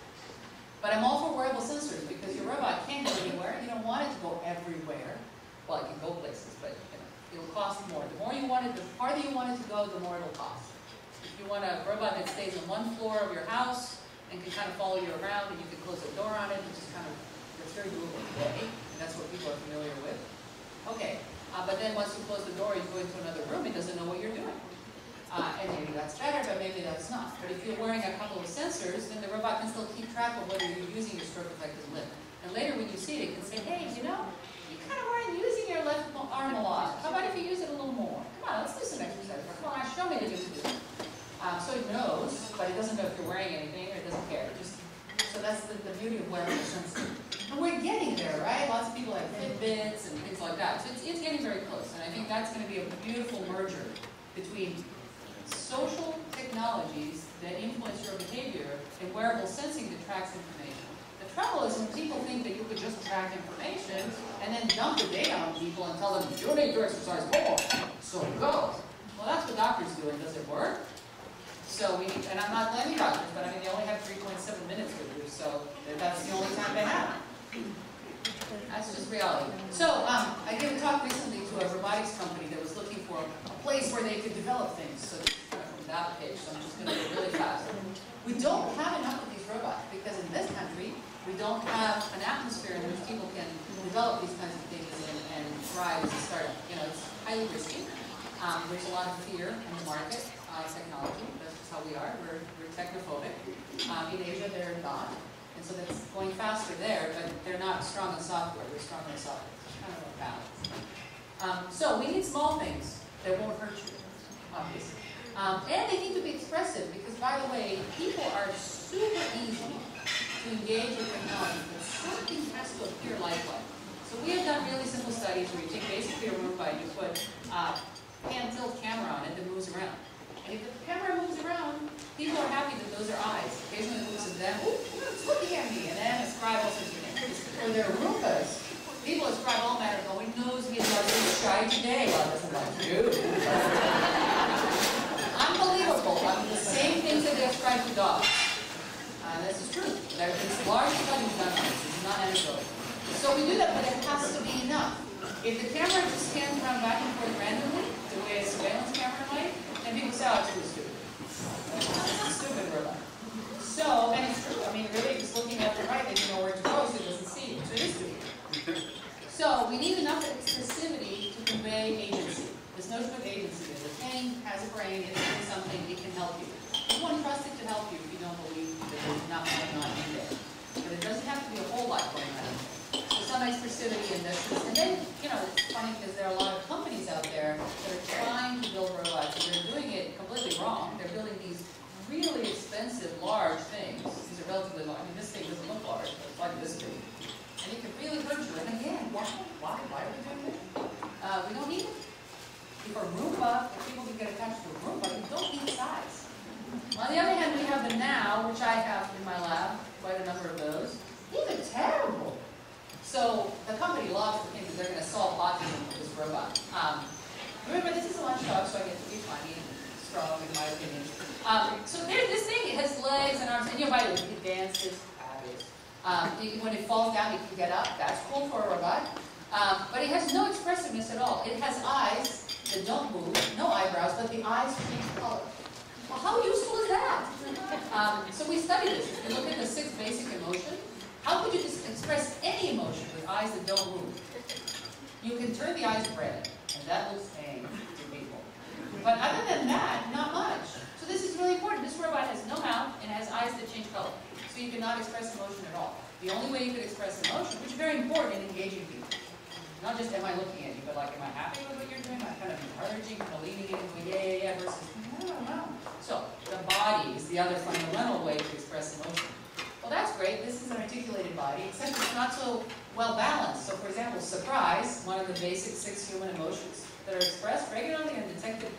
Speaker 2: But I'm all for wearable sensors, because your robot can't go anywhere. You don't want it to go everywhere. Well, it can go places, but you know, it'll cost more. The more you want it, the farther you want it to go, the more it'll cost. If you want a robot that stays on one floor of your house and can kind of follow you around, and you can close the door on it, which is kind of, it's very doable today, and that's what people are familiar with. Okay, but then once you close the door, you go into another room, it doesn't know what you're doing. And maybe that's better, but maybe that's not. But if you're wearing a couple of sensors, then the robot can still keep track of whether you're using your stroke-affected limb. And later when you see it, it can say, hey, you know, you kind of weren't using your left arm a lot. How about if you use it a little more? Come on, let's do some exercise. Come on, show me the good to do. So it knows, but it doesn't know if you're wearing anything, or it doesn't care. So that's the beauty of wearable sensing. And we're getting there, right? Lots of people have Fitbits and things like that. So it's getting very close. And I think that's going to be a beautiful merger between social technologies that influence your behavior and wearable sensing that tracks information. The trouble is when people think that you could just track information and then dump the data on people and tell them, you need to exercise more, so go. Well, that's what doctors do, and does it work? So we need, and I'm not blaming doctors, but I mean, they only have 3.7 minutes with you, so that's the only time they have. That's just reality. So I gave a talk recently to a robotics company that was looking for a place where they could develop things. So this is from that page, so I'm just going to go really fast. We don't have enough of these robots because in this country, we don't have an atmosphere in which people can develop these kinds of things and thrive as a startup. You know, it's highly risky. There's a lot of fear in the market, technology. That's just how we are. We're technophobic. In Asia, they're not. And so that's going faster there, but they're not strong in software. They're strong in software. It's kind of a balance. So we need small things that won't hurt you, obviously. And they need to be expressive because, by the way, people are super easy to engage with technology, but something has to appear lifelike. So we have done really simple studies where you take basically a robot, you put a hand-tilt camera on it that moves around. And if the camera moves around, people are happy that those are eyes. Occasionally it moves to them, ooh, it's looking at me, and then ascribe all sorts of things. Or they're Roombas. People ascribe all manner of, oh, he knows me, he's really shy today. Well, it doesn't like you. Unbelievable. The same things that they ascribe to dogs. This is true. There have been large studies done on this. It's not anecdotal. So we do that, but it has to be enough. If the camera just scans around back and forth randomly, the way a surveillance camera might, then people say, oh, it's too stupid. It's stupid robot. So, and it's true. I mean, really, just looking left and right, then you know where to go, so it doesn't see you. So it is stupid. So we need enough expressivity to convey agency. This notion of agency is a thing has a brain, it's doing something, it can help you. You won't trust it to help you if you don't believe that there's not going on in there. But it doesn't have to be a whole lot going on. So some expressivity in this. And then, you know, it's funny because there are a lot of companies out there that are trying to build robots, and they're doing it completely wrong. They're building these really expensive, large things. These are relatively large. I mean, this thing doesn't look large, but it's like this big. And it can really hurt you. And again, why are we doing that? We don't need it. If a Roomba, if people can get attached to a Roomba, you don't need size. On the other hand, we have the Now, which I have in my lab, quite a number of those. These are terrible. So the company loves to think that they're going to solve autism with this robot. Remember, this is a lunch dog, so I get to be funny and strong, in my opinion. So there's this thing. It has legs and arms, and by the way, it dances. When it falls down, it can get up. That's cool for a robot. But it has no expressiveness at all. It has eyes that don't move, no eyebrows, but the eyes change color. Well, how useful is that? So we studied this. If you look at the 6 basic emotions, how could you just express any emotion with eyes that don't move? You can turn the eyes red, and that looks pain to people. But other than that, not much. So this is really important. This robot has no mouth and has eyes that change color. So you cannot express emotion at all. The only way you could express emotion, which is very important in engaging people, not just am I looking at you, but like, am I happy with what you're doing? Am I kind of encouraging, kind of leaning in, yeah, versus, no. So the body is the other fundamental way to express emotion. Well, that's great. This is an articulated body, except it's not so well balanced. So, for example, surprise, one of the basic 6 human emotions that are expressed regularly and detected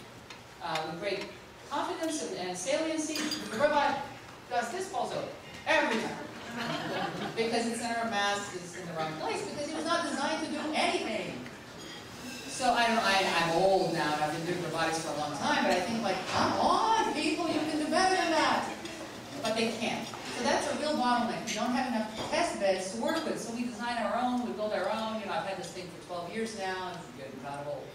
Speaker 2: with great confidence and saliency. The robot does this, falls over every time. Because its center of mass is in the wrong place, because it was not designed to do anything. So I'm old now, and I've been doing robotics for a long time, but I think, like, come on, people, you can do better than that. But they can't. So that's a real bottleneck. We don't have enough test beds to work with, so we design our own, we build our own. I've had this thing for 12 years now, and it's good, not old.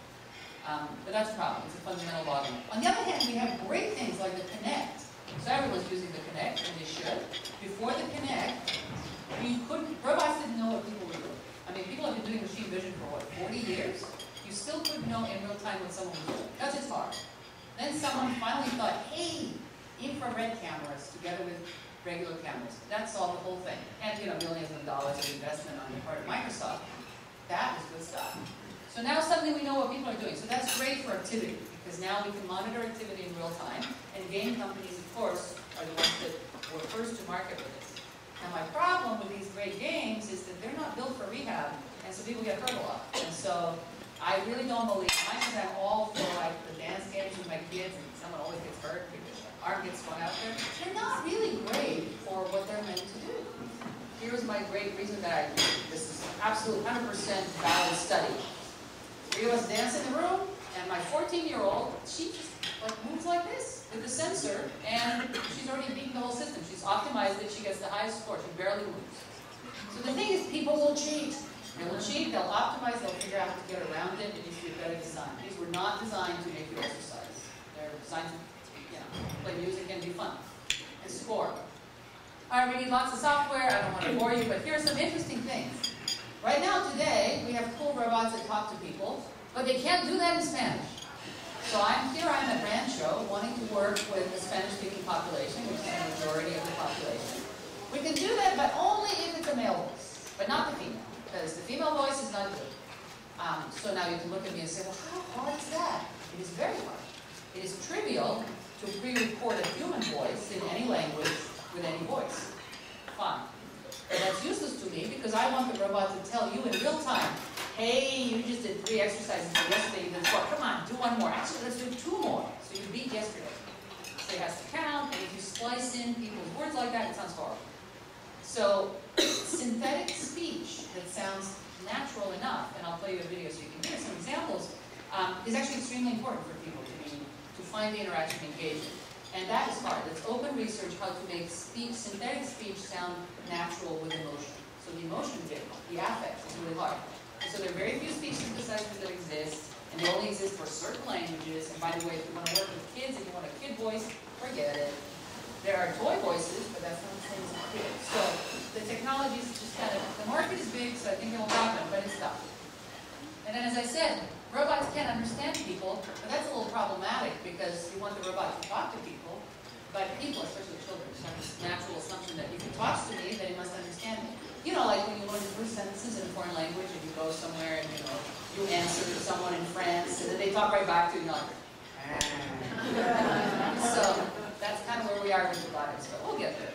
Speaker 2: But that's a problem. It's a fundamental bottleneck. On the other hand, we have great things like the Connect. So everyone's using the Connect, and they should. Before the Connect, robots didn't know what people were doing. I mean, people have been doing machine vision for, 40 years? You still couldn't know in real time what someone was doing, because it's hard. Then someone finally thought, hey, infrared cameras together with regular cameras. That solved the whole thing. And, millions of dollars of investment on the part of Microsoft. That was good stuff. So now suddenly we know what people are doing. So that's great for activity, because now we can monitor activity in real time. And game companies, of course, are the ones that were first to market with this. Now my problem with these great games is that they're not built for rehab, and so people get hurt a lot. And so I really don't believe, I'm all for like the dance games with my kids, and someone always gets hurt because the arm gets swung out there. They're not really great for what they're meant to do. Here's my great reason that this is an absolute 100% valid study. 3 of us dance in the room, and my 14-year-old, she just moves like this with the sensor, and she's already beaten the whole system. She's optimized it, she gets the highest score, she barely moves. So the thing is, people will cheat. They will cheat, they'll optimize, they'll figure out how to get around it. It needs to be a better design. These were not designed to make you exercise. They're designed to play music and be fun and score. All right, we need lots of software. I don't want to bore you, but here are some interesting things. Right now, today, we have cool robots that talk to people, but they can't do that in Spanish. So I'm at Rancho, wanting to work with the Spanish-speaking population, which is the majority of the population. We can do that, but only if it's a male voice, but not the female, because the female voice is not good. So now you can look at me and say, well, how hard is that? It is very hard. It is trivial to pre-record a human voice in any language with any voice. Fine. But that's useless to me because I want the robot to tell you in real time, hey, you just did 3 exercises yesterday, you did 4. Come on, do 1 more. Actually, let's do 2 more. So you beat yesterday. So it has to count, and if you splice in people's words like that, it sounds horrible. So synthetic speech that sounds natural enough, and I'll play you a video so you can hear some examples, is actually extremely important for people to find the interaction engaging. And that is hard. It's open research how to make speech, synthetic speech sound natural with emotion. So the emotion bit, the affect, is really hard. And so there are very few speech synthesizers that exist, and they only exist for certain languages. And by the way, if you want to work with kids, if you want a kid voice, forget it. There are toy voices, but that's not the same as kids. So the technology is just kind of, the market is big, so I think it will happen, but it's tough. And then as I said, robots can't understand people, but that's a little problematic because you want the robot to talk to people, but people, especially children, have this natural assumption that if it talks to me, then it must understand me. You know, like when you learn first sentences in a foreign language and you go somewhere and you answer to someone in France and then they talk right back to you, and you're like, so that's kind of where we are with robotics, but we'll get there.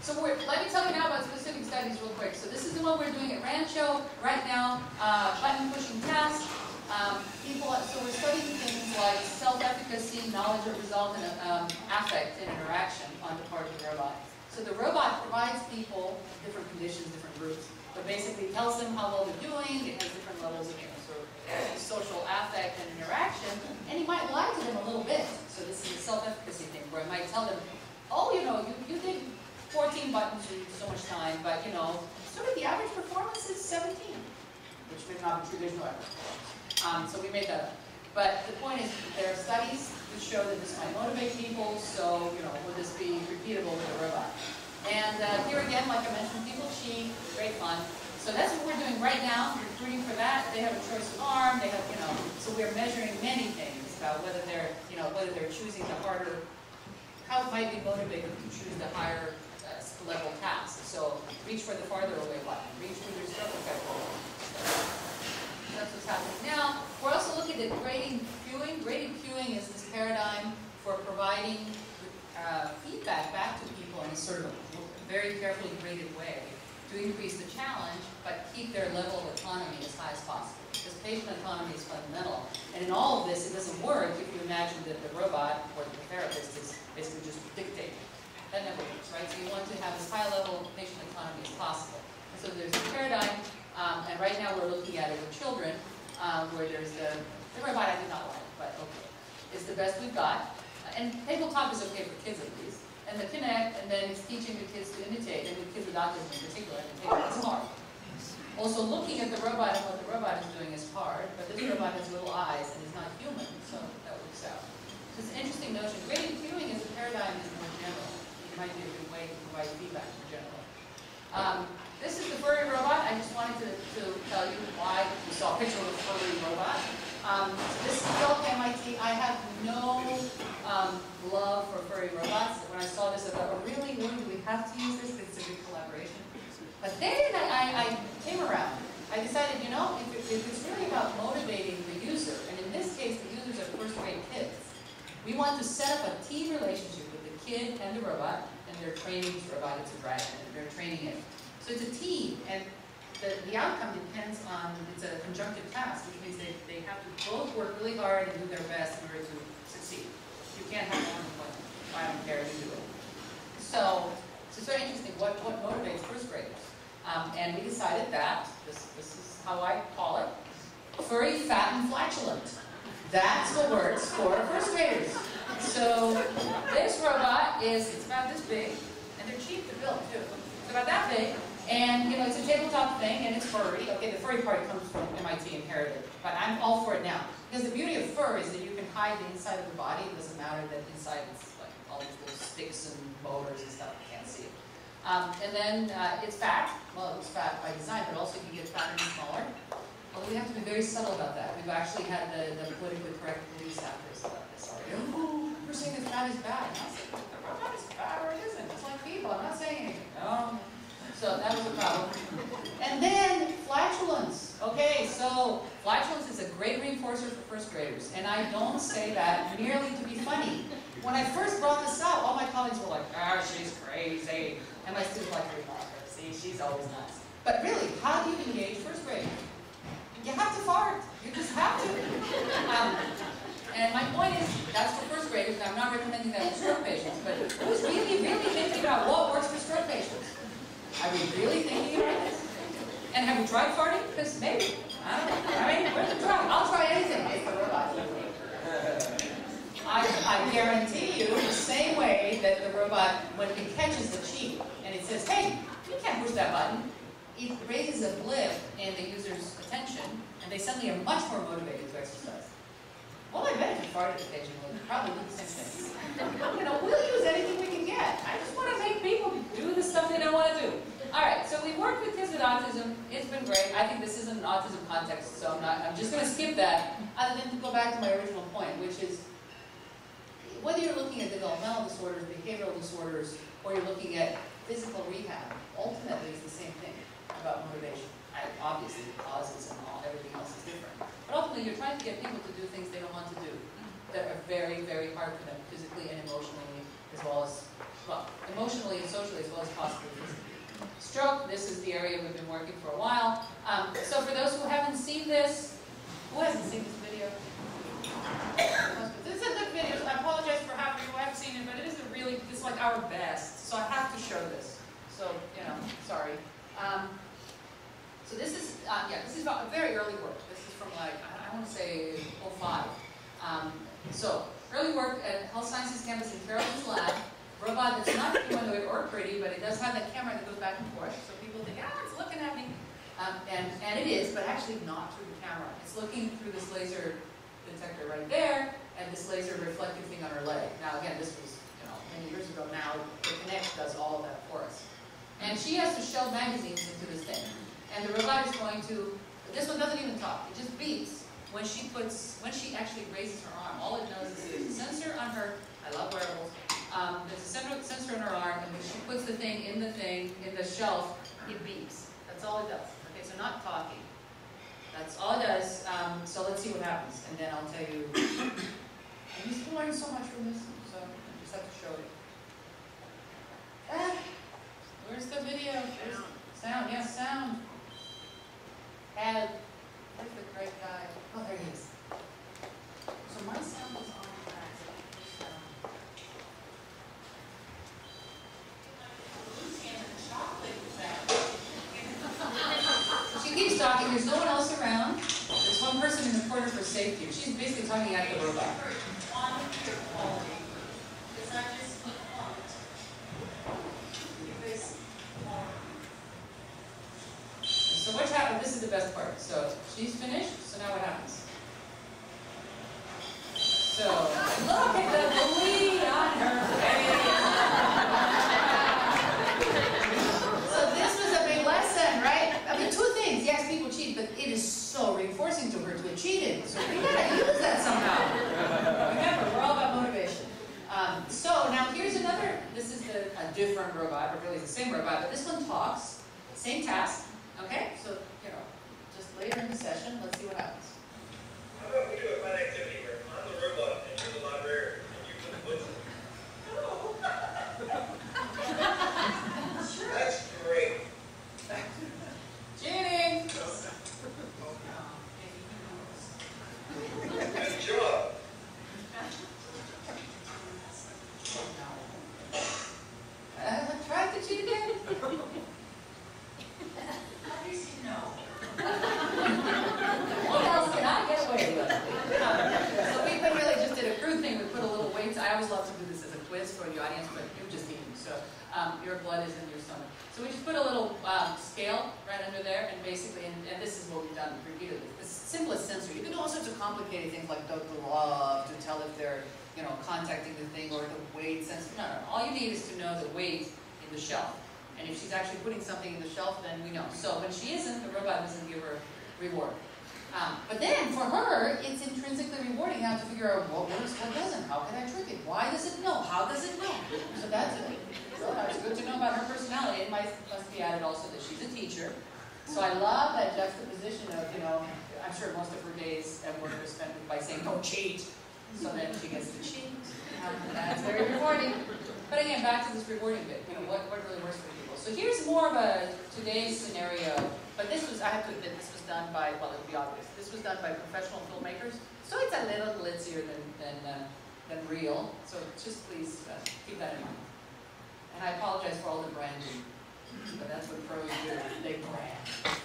Speaker 2: So let me tell you now about specific studies real quick. So this is the one we're doing at Rancho right now, button pushing task. So we're studying things like self-efficacy, knowledge of result, and affect and interaction on the part of the robot. So the robot provides people different conditions, different groups, but basically tells them how well they're doing. It has different levels of sort of social affect and interaction, and you might lie to them a little bit. So this is a self-efficacy thing where I might tell them, oh, you did 14 buttons in so much time, but sort of the average performance is 17, which may not be traditional average. So we made that up. But the point is, there are studies that show that this might motivate people, so would this be repeatable with a robot? And here again, like I mentioned, people cheat, great fun. So that's what we're doing right now, recruiting for that. They have a choice of arm, they have, so we're measuring many things about whether they're, whether they're choosing the harder, how it might be motivated to choose the higher level task. So reach for the farther away button, reach for your stroke effect button. That's what's happening now. We're also looking at grading queuing. Graded queuing is this paradigm for providing feedback back to people in a sort of very carefully graded way to increase the challenge, but keep their level of autonomy as high as possible. Because patient autonomy is fundamental. And in all of this, it doesn't work if you imagine that the robot or the therapist is basically just dictating. That never works, right? So you want to have as high level of patient autonomy as possible. And so there's a paradigm, and right now we're looking at it with children, where there's the robot I do not like, but okay. It's the best we've got. And tabletop is okay for kids at least. And the Kinect, and then it's teaching the kids to imitate, and the kids with autism in particular, imitate. It's hard. Also looking at the robot and what the robot is doing is hard, but this robot has little eyes and is not human, so that works out. So it's an interesting notion. Graded queuing is a paradigm in more general. It might be a good way to provide feedback in general. This is the furry robot. I just wanted to tell you why you saw a picture of a furry robot. This is built at MIT. I have no love for furry robots. When I saw this, I thought, oh, really? Do we have to use this? It's a big collaboration. But then I came around. I decided, if it's really about motivating the user, and in this case, the users are first-grade kids, we want to set up a team relationship with the kid and the robot, and they're training this robot. It's a dragon, and they're training it. So it's a team, and the outcome depends on, it's a conjunctive task, which means they have to both work really hard and do their best in order to succeed. You can't have one of them. I don't care, you do it. So it's very interesting what motivates first graders. And we decided that, this is how I call it, furry, fat, and flatulent. That's what works for first graders. So this robot it's about this big, and they're cheap to build too. It's about that big, and it's a tabletop thing, and it's furry. Okay, the furry part comes from MIT inherited, but I'm all for it now. Because the beauty of fur is that you can hide the inside of the body. It doesn't matter that inside it's like all these little sticks and motors and stuff. You can't see it. And then it's fat. Well, it's fat by design, but also you get fatter and smaller. Although we have to be very subtle about that. We've actually had the politically correct police actors about this already. Oh, we're saying that that is bad. And I said, the robot is bad or it isn't. It's like people. I'm not saying anything. No. So that was a problem. And then flatulence. Okay, so flatulence is a great reinforcer for first graders. And I don't say that merely to be funny. When I first brought this up, all my colleagues were like, ah, she's crazy. And my students were like, see, she's always nuts. But really, how do you engage first graders? You have to fart. You just have to. And my point is, that's for first graders, and I'm not recommending that for stroke patients, but who's really, really thinking about what works for stroke patients? Are we really thinking about this? And have we tried farting? Because maybe. I don't know. I mean, where's the try? I'll try anything if the robot. I guarantee you, the same way that the robot, when it catches the cheek and it says, hey, you can't push that button, it raises a blip in the user's attention, and they suddenly are much more motivated to exercise. Well, I bet if you farted occasionally, you probably do the same thing. You know, we'll use anything we can get. I just want to make people do the stuff they don't want to do. All right, so we worked with kids with autism. It's been great. I think this is an autism context, so I'm just going to skip that, other than to go back to my original point, which is whether you're looking at developmental disorders, behavioral disorders, or you're looking at physical rehab, ultimately it's the same thing about motivation. Obviously, the causes and everything else is different. But ultimately, you're trying to get people to do things they don't want to do, that are very, very hard for them, physically and emotionally, as well as, well, emotionally and socially, as well as possibly physically. Stroke, this is the area we've been working for a while. So for those who haven't seen this, who hasn't seen this video? This is a good video, so I apologize for half of you who haven't seen it, but it isn't really, it's like our best, so I have to show this. So, you know, sorry. So this is, this is about very early work. This is from like, I want to say 05. So, early work at Health Sciences campus in Carolyn's lab. Robot that's not humanoid or pretty, but it does have that camera that goes back and forth. So people think, ah, it's looking at me. And it is, but actually not through the camera. It's looking through this laser detector right there, and this laser reflective thing on her leg. Now again, this was, you know, many years ago now. The Kinect does all of that for us. And she has to shove magazines into this thing. And the robot is going to, this one doesn't even talk, it just beeps when she actually raises her arm. All it knows is there's a sensor on her, I love wearables, there's a sensor on her arm, and when she puts the thing, in the shelf, it beeps. That's all it does. Okay, so not talking. That's all it does. So let's see what happens, and then I'll tell you. And you still learn so much from this, so I just have to show you. Where's the video? Where's sound? Yes, sound. Where's the great guy? Oh, there he is. So my sound was on track. She keeps talking. There's no one else around. There's one person in the corner for safety. She's basically talking at the robot. So what happened? This is the best part. So she's finished. So now what happens? So look at the bleed on her face. So this was a big lesson, right? I mean, two things. Yes, people cheat, but it is so reinforcing to her to have cheated. So we gotta use that somehow. Remember, we're all about motivation. So now here's another. This is a different robot, but really it's the same robot. But this one talks. Same task. Okay, so, you know, just later in the session, let's see what happens.
Speaker 3: How about we do a fun activity where I'm the robot and you're the librarian and you put the books in? That's great.
Speaker 2: Cheating!
Speaker 3: Good job.
Speaker 2: Try to cheat again? What else can I get away with? So we really just did a crude thing. We put a little weight. I always love to do this as a quiz for the audience, but you're just eating, so your blood is in your stomach. So we just put a little scale right under there, and basically, and this is what we've done repeatedly. The simplest sensor. You can do all sorts of complicated things like the glove to tell if they're, you know, contacting the thing, or the weight sensor. No. All you need is to know the weight in the shelf. And if she's actually putting something in the shelf, then we know. So when she isn't, the robot doesn't give her reward. But then, for her, it's intrinsically rewarding now to figure out what works, what doesn't, how can I trick it, why does it know, how does it know? So that's good to know about her personality. It must be added also that she's a teacher. So I love that juxtaposition of, I'm sure most of her days at work are spent by saying, don't cheat. So then she gets to cheat. That's very rewarding. But again, back to this rewarding bit, what really works for people. So here's more of a today's scenario, but this was, I have to admit, this was done by, well, it'll be obvious, this was done by professional filmmakers, so it's a little glitzier than real, so just please keep that in mind. And I apologize for all the branding, but that's what pros do, they brand.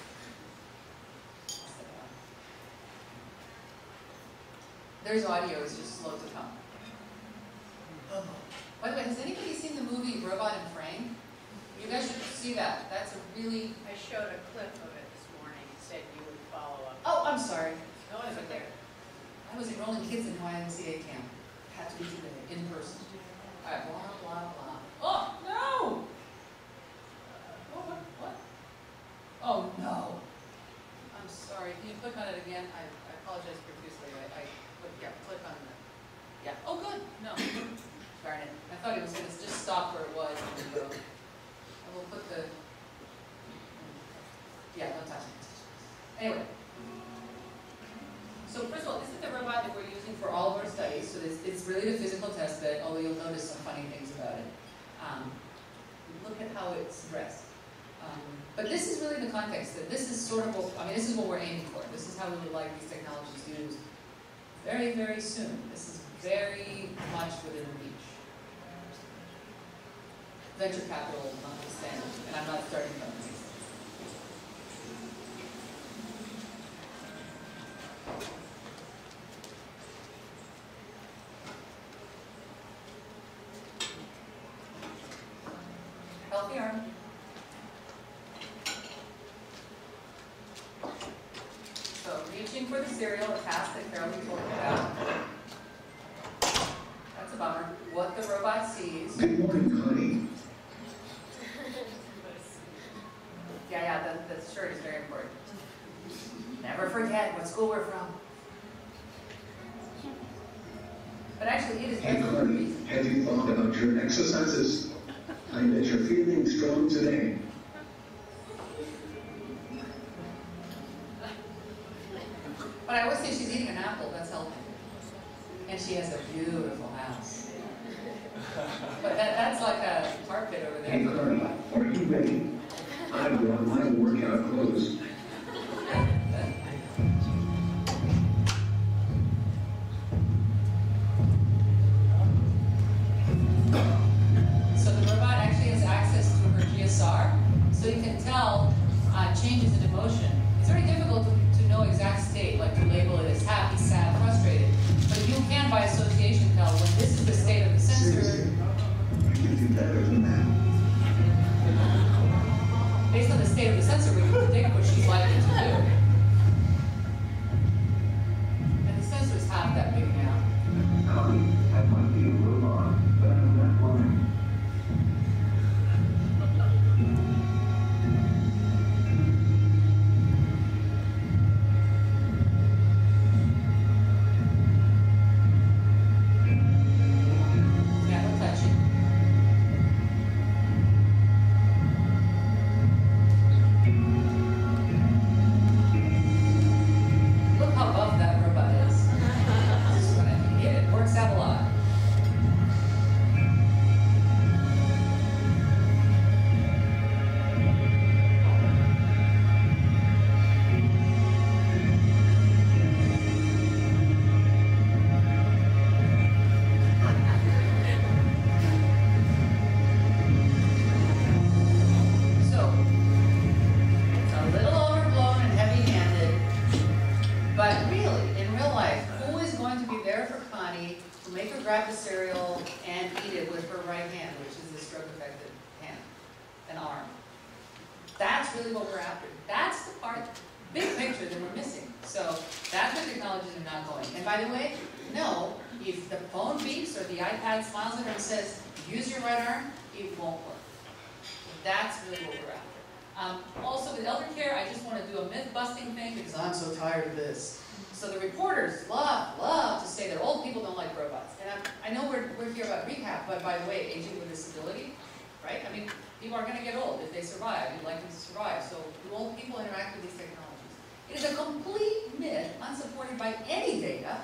Speaker 2: There's audio, it's just slow to come. By the way, has anybody seen the movie Robot and Frame? You guys should see that. That's a really...
Speaker 4: I showed a clip of it this morning and said you would follow up.
Speaker 2: Oh, I'm sorry.
Speaker 4: No, it's okay.
Speaker 2: I was enrolling kids in YMCA camp. Had to be today, in person. All right, blah, blah, blah. Oh, no! What? Oh, no. I'm sorry. Can you click on it again? I apologize profusely. Click on that. Yeah. Oh, good. No. Darn it. I thought it was going to just stop where it was and go. I will put the... Yeah, don't touch it. Anyway. So first of all, this is the robot that we're using for all of our studies. So it's really the physical test bed, although you'll notice some funny things about it. Look at how it's dressed. But this is really the context. That this is sort of what, this is what we're aiming for. This is how we would like these technologies used very, very soon. This is very much within reach. Venture capital notwithstanding, and I'm not starting from this. Healthy arm. So reaching for the cereal, a task that Carol told me about. That's a bummer. What the robot sees.
Speaker 5: Good morning, Connie.
Speaker 2: Yeah, the shirt is very important. Never forget what school we're from. But actually, it is
Speaker 5: Hey, Connie, have you thought about your exercises? I bet you're feeling strong today.
Speaker 2: But I always say she's eating an apple, that's healthy. And she has a beautiful house. But that's like a tar pit over there.
Speaker 5: Hey, Connie, are you ready? I brought my workout clothes.
Speaker 2: So the robot actually has access to her GSR, so you can tell changes in emotion. It's very difficult to know exact state, like to label it as happy, sad, frustrated. But you can, by association, tell when this is the state of the sensor.
Speaker 5: Seriously, I can do better than that.
Speaker 2: Based on the state of the sensor, we can predict what she's likely to do. And the sensor is half that big now.
Speaker 5: Connie, that might be a robot, but I'm not blind.
Speaker 2: Yeah, no touching. Look how buff that robot is. This is what I mean. It works out a lot. So, it's a little overblown and heavy-handed, but really, in real life, who is going to be there for Connie to make her grab the cereal and eat it with her right hand, which is the stroke-affected hand and arm? That's really what we're after. That's the part, big picture, that we're missing. So that's where technologies are not going. And by the way, no, if the phone beeps or the iPad smiles at her and says, use your right arm, it won't work. That's really what we're after. Also with elder care, I just want to do a myth-busting thing because I'm so tired of this. So the reporters love to say that old people don't like robots. And I know we're here about rehab, but by the way, aging with disability, right? I mean, people are going to get old if they survive. You'd like them to survive. So do old people interact with these technologies? It is a complete myth, unsupported by any data,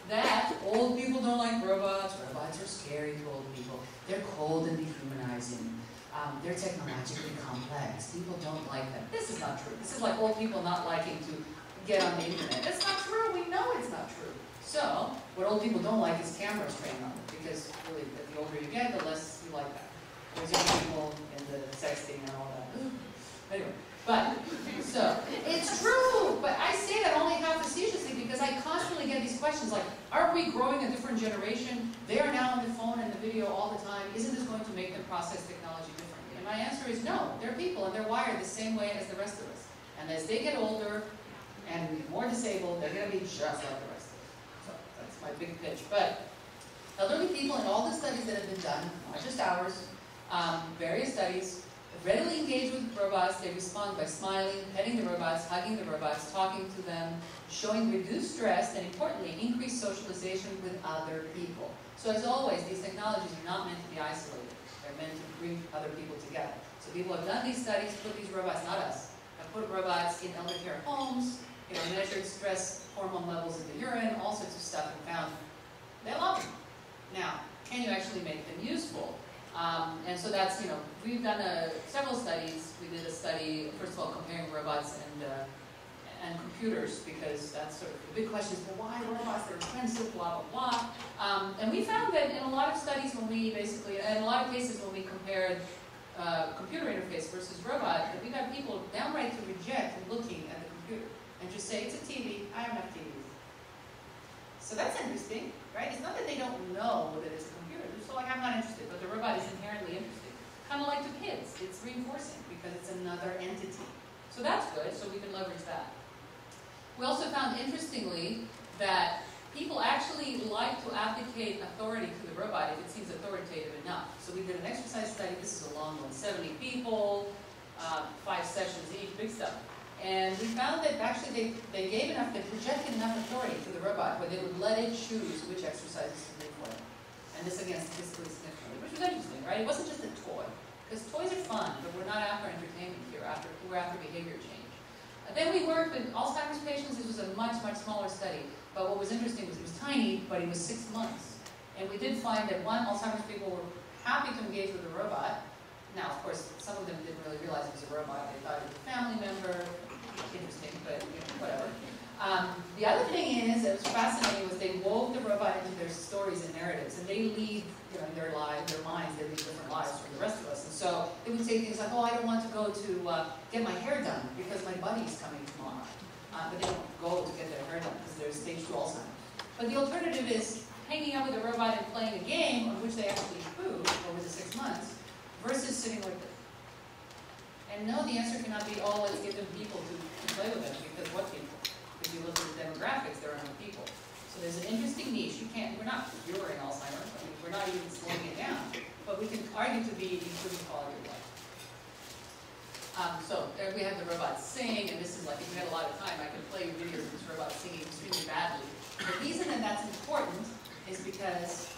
Speaker 2: that old people don't like robots. Robots are scary to old people. They're cold and dehumanizing. They're technologically complex. People don't like them. This is not true. This is like old people not liking to get on the internet. That's not true. We know it's not true. So, what old people don't like is cameras trained on them, because really, the older you get, the less you like that. There's young people and the sexting and all that. Anyway, but, so, it's true! But I say that only half facetiously because I constantly get these questions like, are we growing a different generation? They are now on the phone and the video all the time. Isn't this going to make them process technology differently? And my answer is no. They're people and they're wired the same way as the rest of us. And as they get older and more disabled, they're going to be just like the rest of us. So that's my big pitch. But elderly people in all the studies that have been done, not just ours, various studies, readily engage with robots. They respond by smiling, petting the robots, hugging the robots, talking to them, showing reduced stress, and importantly, increased socialization with other people. So as always, these technologies are not meant to be isolated. They're meant to bring other people together. So people have done these studies, put these robots, not us, have put robots in elder care homes, measured stress hormone levels in the urine, all sorts of stuff, and found they love them. Now, can you actually make them useful? And so that's, we've done several studies. We did a study, first of all, comparing robots and computers, because that's sort of the big question is, well, why robots? They're expensive, blah, blah, blah. And we found that in a lot of studies when we basically, in a lot of cases when we compared computer interface versus robot, that we got people downright to reject looking at the computer and just say, it's a TV, I have enough TVs. So that's interesting, right? It's not that they don't know that it's a computer. They're just like, I'm not interested, but the robot is inherently interesting. Kind of like to kids. It's reinforcing because it's another entity. So that's good, so we can leverage that. We also found, interestingly, that people actually like to applicate authority to the robot if it seems authoritative enough. So we did an exercise study. This is a long one, 70 people, 5 sessions each, big stuff. And we found that actually they gave enough, they projected enough authority to the robot where they would let it choose which exercises to do for them. And this, again, statistically significantly, which was interesting, right? It wasn't just a toy. Because toys are fun, but we're not after entertainment here, we're after behavior change. Then we worked with Alzheimer's patients. This was a much, much smaller study. But what was interesting was it was tiny, but it was 6 months. And we did find that Alzheimer's people were happy to engage with a robot. Now, of course, some of them didn't really realize it was a robot. They thought it was a family member. Interesting, but whatever. The other thing is, that was fascinating, was they wove the robot into their stories and narratives, and they lead, in their lives, their minds, they lead different lives from the rest of us. And so they would say things like, oh, I don't want to go to get my hair done because my buddy's coming tomorrow. But they don't go to get their hair done because they're stage 2 Alzheimer's. But the alternative is hanging out with a robot and playing a game on which they actually improved over the 6 months versus sitting with it. And no, the answer cannot be, oh, let's give them people to play with them, because what people? If you look at the demographics, there are no people. So there's an interesting niche. We're not curing Alzheimer's. I mean, we're not even slowing it down. But we can argue to be improving quality of life. So there we have the robot sing, and this is like, if you had a lot of time, I could play you videos of this robot singing extremely badly. The reason that that's important is because,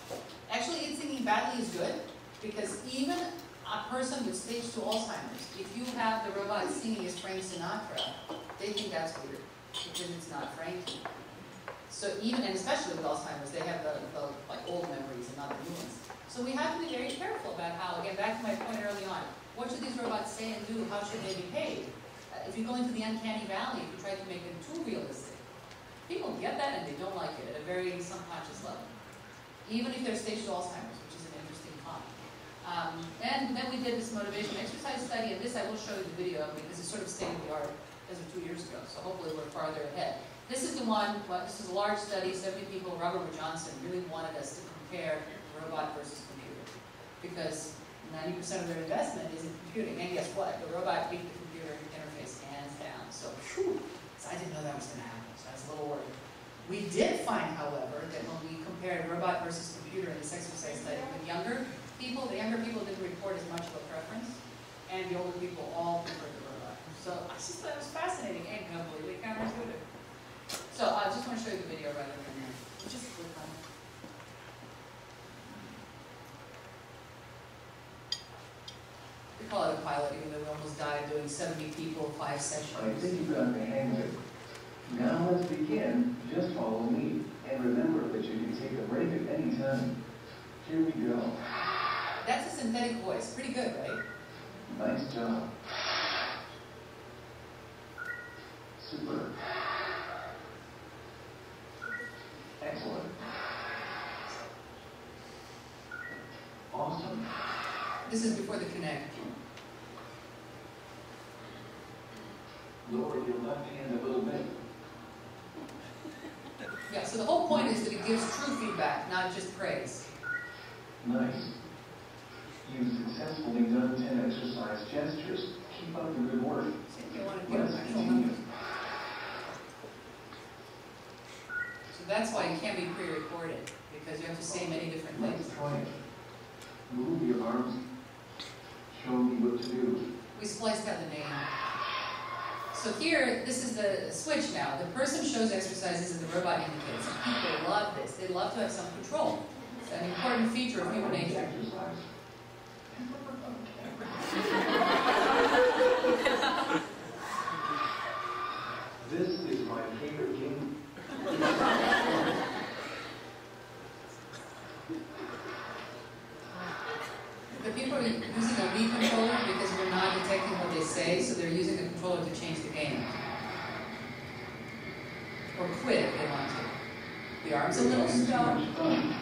Speaker 2: actually, singing badly is good, because even a person with stage 2 Alzheimer's, if you have the robot singing as Frank Sinatra, they think that's weird, because it's not Frankie. So even, and especially with Alzheimer's, they have the like old memories and not the new ones. So we have to be very careful about how, again, back to my point early on, what should these robots say and do? How should they behave? If you go into the uncanny valley, if you try to make them too realistic, people get that and they don't like it at a very subconscious level. Even if they're stage 2 Alzheimer's, which is an interesting thought. And then we did this motivation exercise study, and this I will show you the video of because it's sort of state-of-the-art as of 2 years ago, so hopefully we're farther ahead. This is the one, this is a large study, 70 people. Robert Johnson really wanted us to compare robot versus computer, because 90% of their investment is in computing, and guess what? The robot beat the computer interface hands down. So, whew, I didn't know that was going to happen, so I was a little worried. We did find, however, that when we compared robot versus computer in this exercise study with younger people, the younger people didn't report as much of a preference, and the older people all preferred the robot. So I just thought it was fascinating and completely counterintuitive. So I just want to show you the video rather than just click on it. We call it a pilot, even though we almost died doing 70 people, 5 sessions.
Speaker 5: I think you've got the hang of it. Now let's begin. Just follow me. And remember that you can take a break at any time. Here we go.
Speaker 2: That's a synthetic voice. Pretty good, right?
Speaker 5: Nice job. Super. Excellent. Awesome.
Speaker 2: This is before the connect.
Speaker 5: Lower your left hand a little bit.
Speaker 2: Yeah, so the whole point is that it gives true feedback, not just praise.
Speaker 5: Nice. You've successfully done 10 exercise gestures. Keep up the good work.
Speaker 2: See if you want to give
Speaker 5: Let's
Speaker 2: actual
Speaker 5: continue.
Speaker 2: numbers. So that's why it can't be pre-recorded, because you have to say many different
Speaker 5: Let's
Speaker 2: things.
Speaker 5: try it. Move your arms. Show me what to do.
Speaker 2: We spliced out the name. So here, this is the switch now. The person shows exercises and the robot indicates. And people love this. They love to have some control. It's an important feature of human nature.
Speaker 5: Exercise. This is my favorite game.
Speaker 2: The people are using a Wii controller because we're not detecting what they say, so they're using the controller to change the game. Or quit if they want to. The arm's a little
Speaker 5: Having too
Speaker 2: stone.
Speaker 5: much fun.